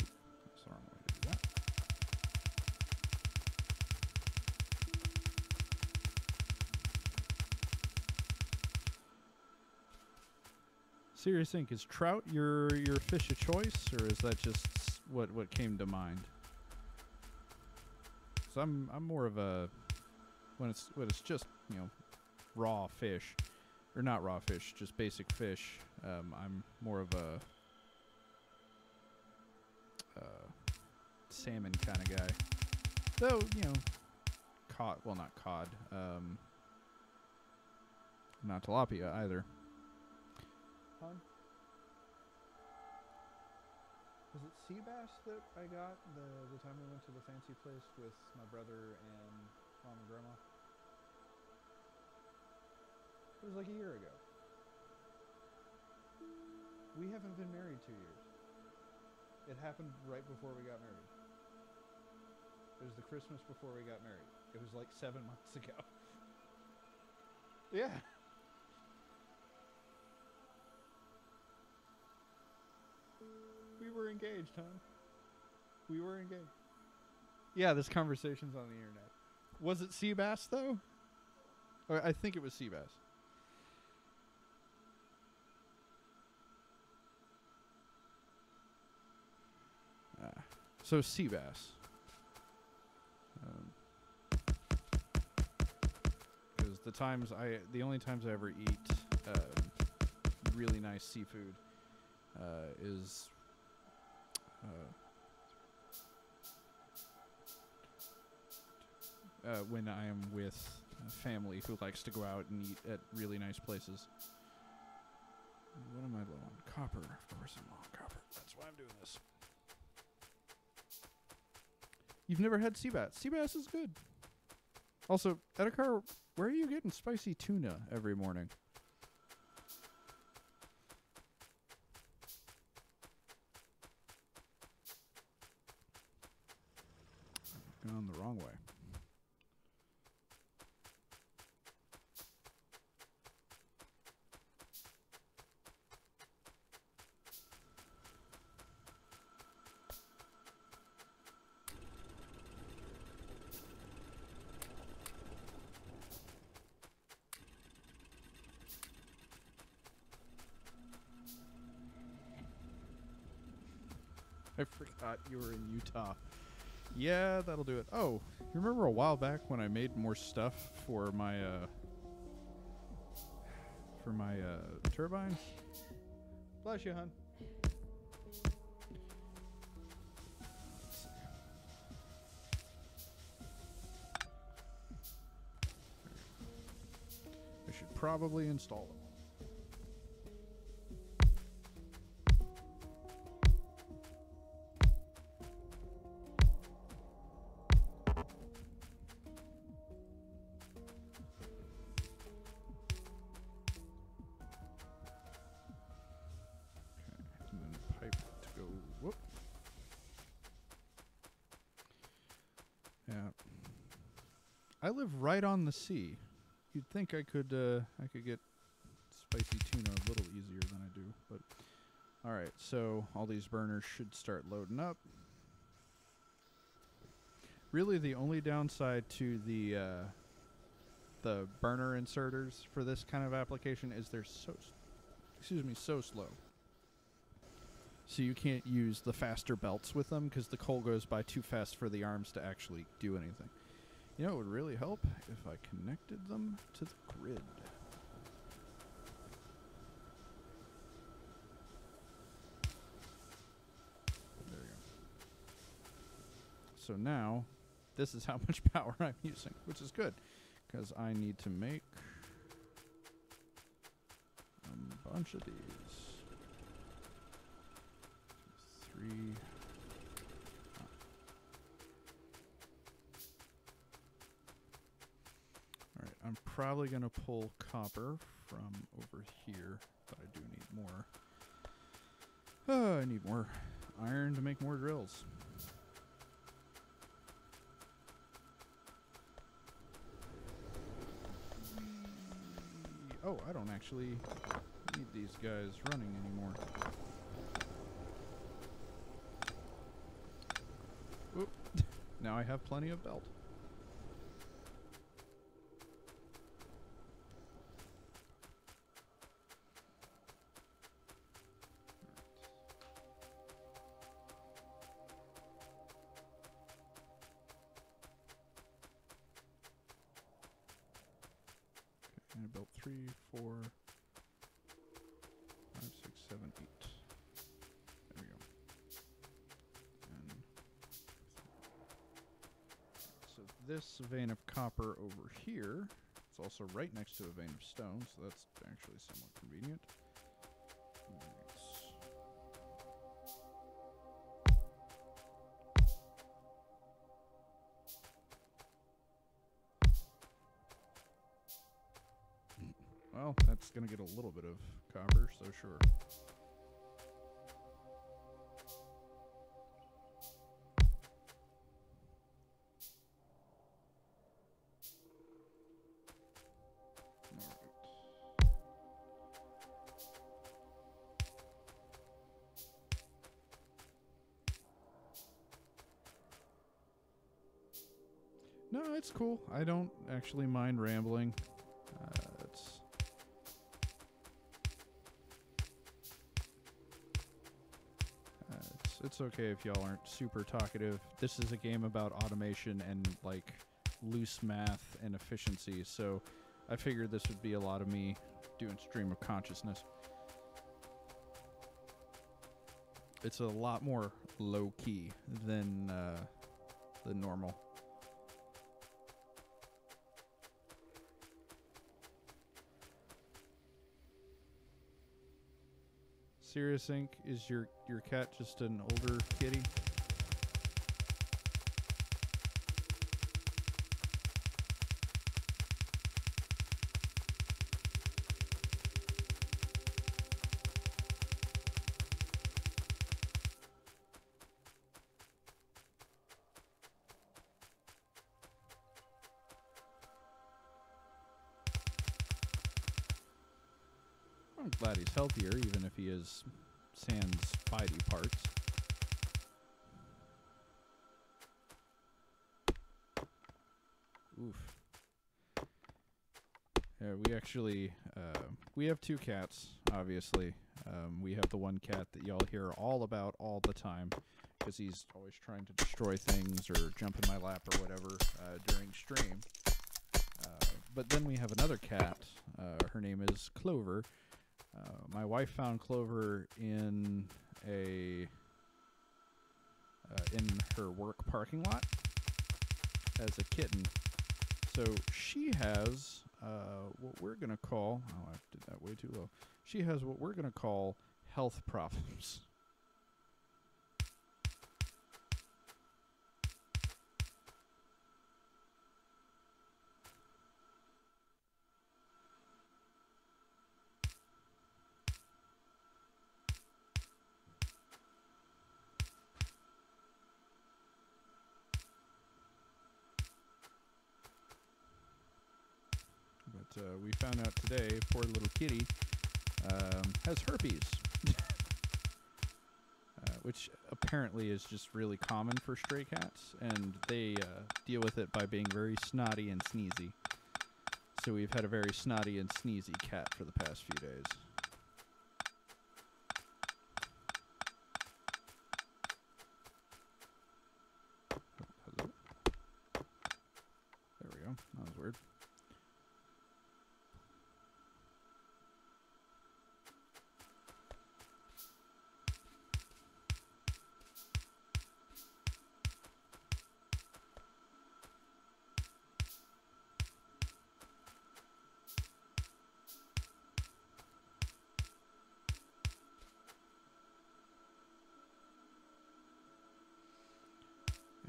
That's the wrong way to do that. Serious Ink, is trout your fish of choice, or is that just what came to mind? So I'm more of a when it's just raw fish, or not raw fish, just basic fish. I'm more of a salmon kind of guy. Though cod, well not cod, not tilapia either. Was it sea bass that I got the time we went to the fancy place with my brother and mom and grandma? It was like a year ago. We haven't been married 2 years. It happened right before we got married. It was the Christmas before we got married. It was like 7 months ago. Yeah. We were engaged, huh? We were engaged. Yeah, this conversation's on the internet. Was it sea bass, though? Or I think it was sea bass. So sea bass. Because the only times I ever eat really nice seafood is when I am with family who likes to go out and eat at really nice places. What am I low on? Copper. Of course I'm low on copper. That's why I'm doing this. You've never had sea bass. Sea bass is good. Also, Edakar, where are you getting spicy tuna every morning? I've gone the wrong way. I forgot you were in Utah. Yeah, that'll do it. Oh, you remember a while back when I made more stuff for my turbines? Bless you, hon. I should probably install them. I live right on the sea. You'd think I could get spicy tuna a little easier than I do, but all right. So all these burners should start loading up. Really, the only downside to the burner inserters for this kind of application is they're so slow. So you can't use the faster belts with them because the coal goes by too fast for the arms to actually do anything. You know, it would really help if I connected them to the grid. There we go. So now, this is how much power I'm using, which is good, because I need to make a bunch of these. 3. Alright, I'm probably going to pull copper from over here, but I do need more. I need more iron to make more drills. Oh, I don't actually need these guys running anymore. Oop. Now I have plenty of belt. Okay, I built 3, 4, 5, 6, 7, 8. There we go. And so this vein of copper over here, it's also right next to a vein of stone, so that's actually somewhat convenient. Well, that's going to get a little bit of copper, so sure. No, it's cool. I don't actually mind rambling. It's okay if y'all aren't super talkative. This is a game about automation and like loose math and efficiency, so I figured this would be a lot of me doing stream of consciousness. It's a lot more low key than normal. Serious Inc., is your cat just an older kitty? I'm glad he's healthier, even if he is sans Spidey parts. Oof. Yeah, we actually, we have two cats, obviously. We have the one cat that y'all hear all about all the time, because he's always trying to destroy things or jump in my lap or whatever during stream. But then we have another cat. Her name is Clover. My wife found Clover in her work parking lot as a kitten. So she has what we're going to call, oh, I did that way too low. She has what we're going to call health problems. But we found out today, poor little kitty has herpes, which apparently is just really common for stray cats, and they deal with it by being very snotty and sneezy. So we've had a very snotty and sneezy cat for the past few days. There we go. That was weird.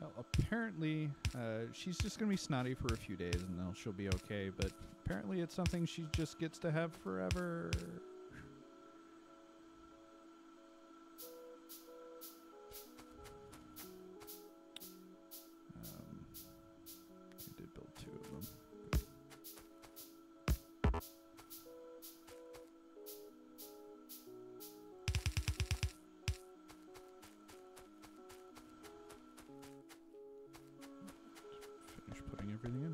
Well, apparently, she's just going to be snotty for a few days and then she'll be okay, but apparently it's something she just gets to have forever. I did build 2 of them. Finish putting everything in.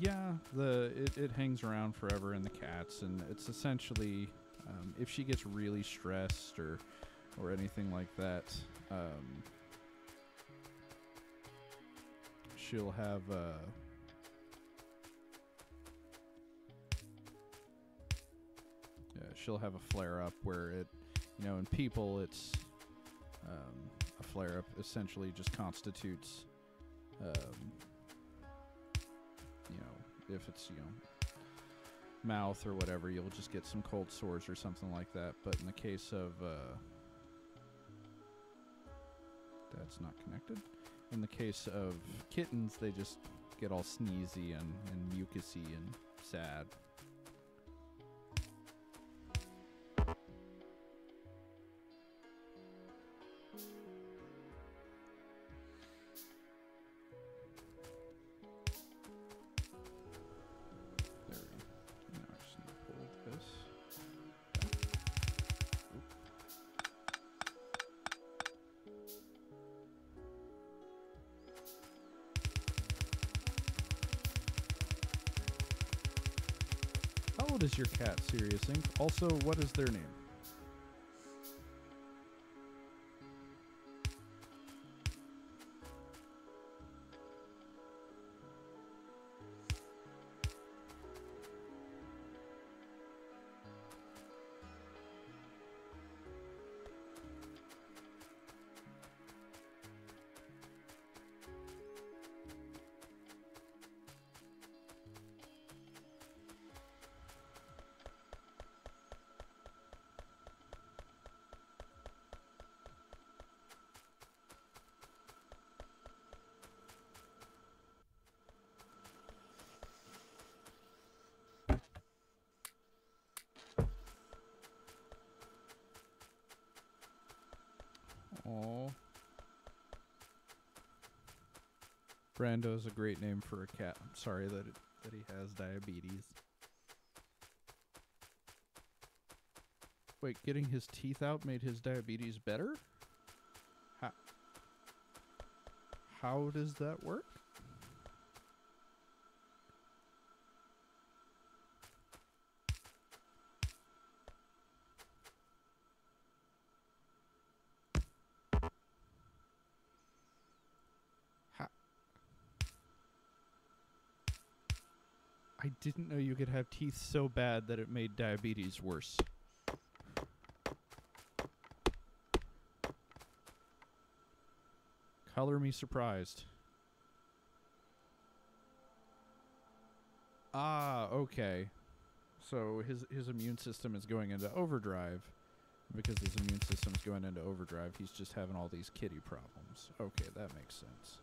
Yeah, it hangs around forever in the cats, and it's essentially, if she gets really stressed or anything like that, she'll have a flare up where it, in people it's a flare up essentially just constitutes if it's, mouth or whatever, you'll just get some cold sores or something like that. But in the case of, that's not connected. In the case of kittens, they just get all sneezy and mucusy and sad. How old is your cat, Serious Inc.? Also, what is their name? Brando's a great name for a cat. I'm sorry that he has diabetes. Wait, getting his teeth out made his diabetes better? How does that work? I didn't know you could have teeth so bad that it made diabetes worse. Color me surprised. Ah, okay. So his immune system is going into overdrive. Because his immune system's going into overdrive, he's just having all these kitty problems. Okay, that makes sense.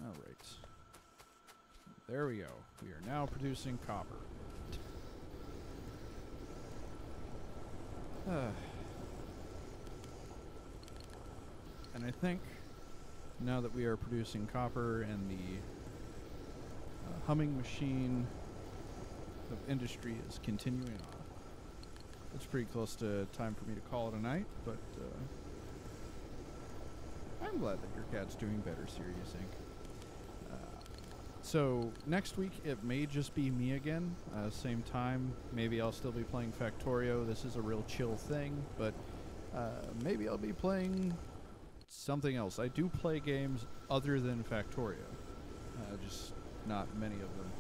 All right. There we go. We are now producing copper. And I think now that we are producing copper and the humming machine of industry is continuing on, it's pretty close to time for me to call it a night, but I'm glad that your cat's doing better, Serious Inc. So next week it may just be me again, same time. Maybe I'll still be playing Factorio. This is a real chill thing, but maybe I'll be playing something else. I do play games other than Factorio, just not many of them.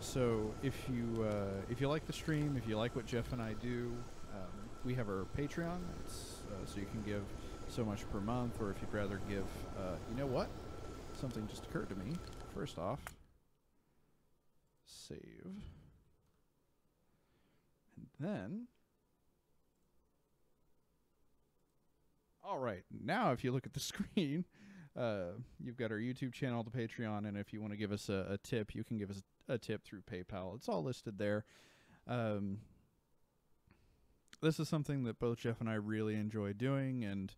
So if you like the stream, if you like what Jeff and I do, we have our Patreon. It's, so you can give so much per month, or if you'd rather give, you know what? Something just occurred to me. First off, save. And then, all right, now if you look at the screen, you've got our YouTube channel, the Patreon, and if you want to give us a tip, you can give us a tip through PayPal. It's all listed there. This is something that both Jeff and I really enjoy doing, and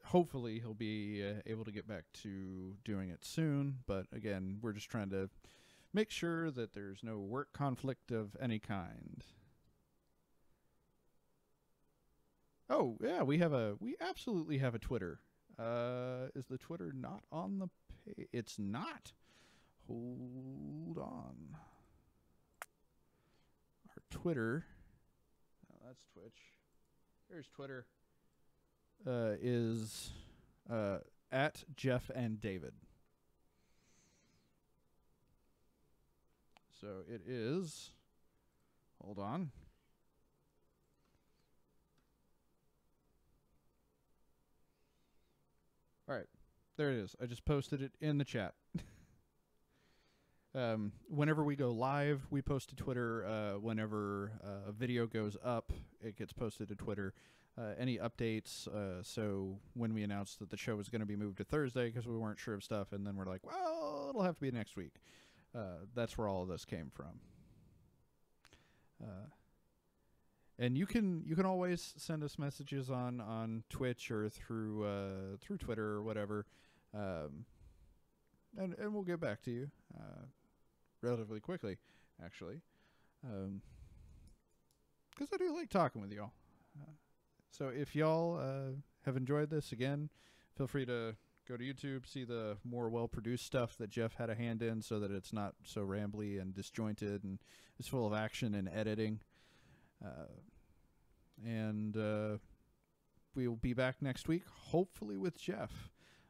hopefully he'll be able to get back to doing it soon. But again, we're just trying to make sure that there's no work conflict of any kind. Oh, yeah, we absolutely have a Twitter. Is the Twitter not on the page? It's not. Hold on. Our Twitter, oh, that's Twitch. Here's Twitter. Is at Jeff and David. So it is. Hold on. All right, there it is. I just posted it in the chat. Whenever we go live, we post to Twitter. Whenever a video goes up, it gets posted to Twitter. Any updates, so when we announced that the show was going to be moved to Thursday because we weren't sure of stuff, and then we're like, well, it'll have to be next week. That's where all of this came from. And you can always send us messages on Twitch or through Twitter or whatever, and we'll get back to you relatively quickly, actually, because I do like talking with y'all. So if y'all have enjoyed this, again, feel free to go to YouTube, see the more well-produced stuff that Jeff had a hand in so that it's not so rambly and disjointed and is full of action and editing. And we'll be back next week, hopefully with Jeff.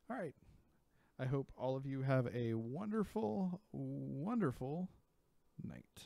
All right. I hope all of you have a wonderful, wonderful night.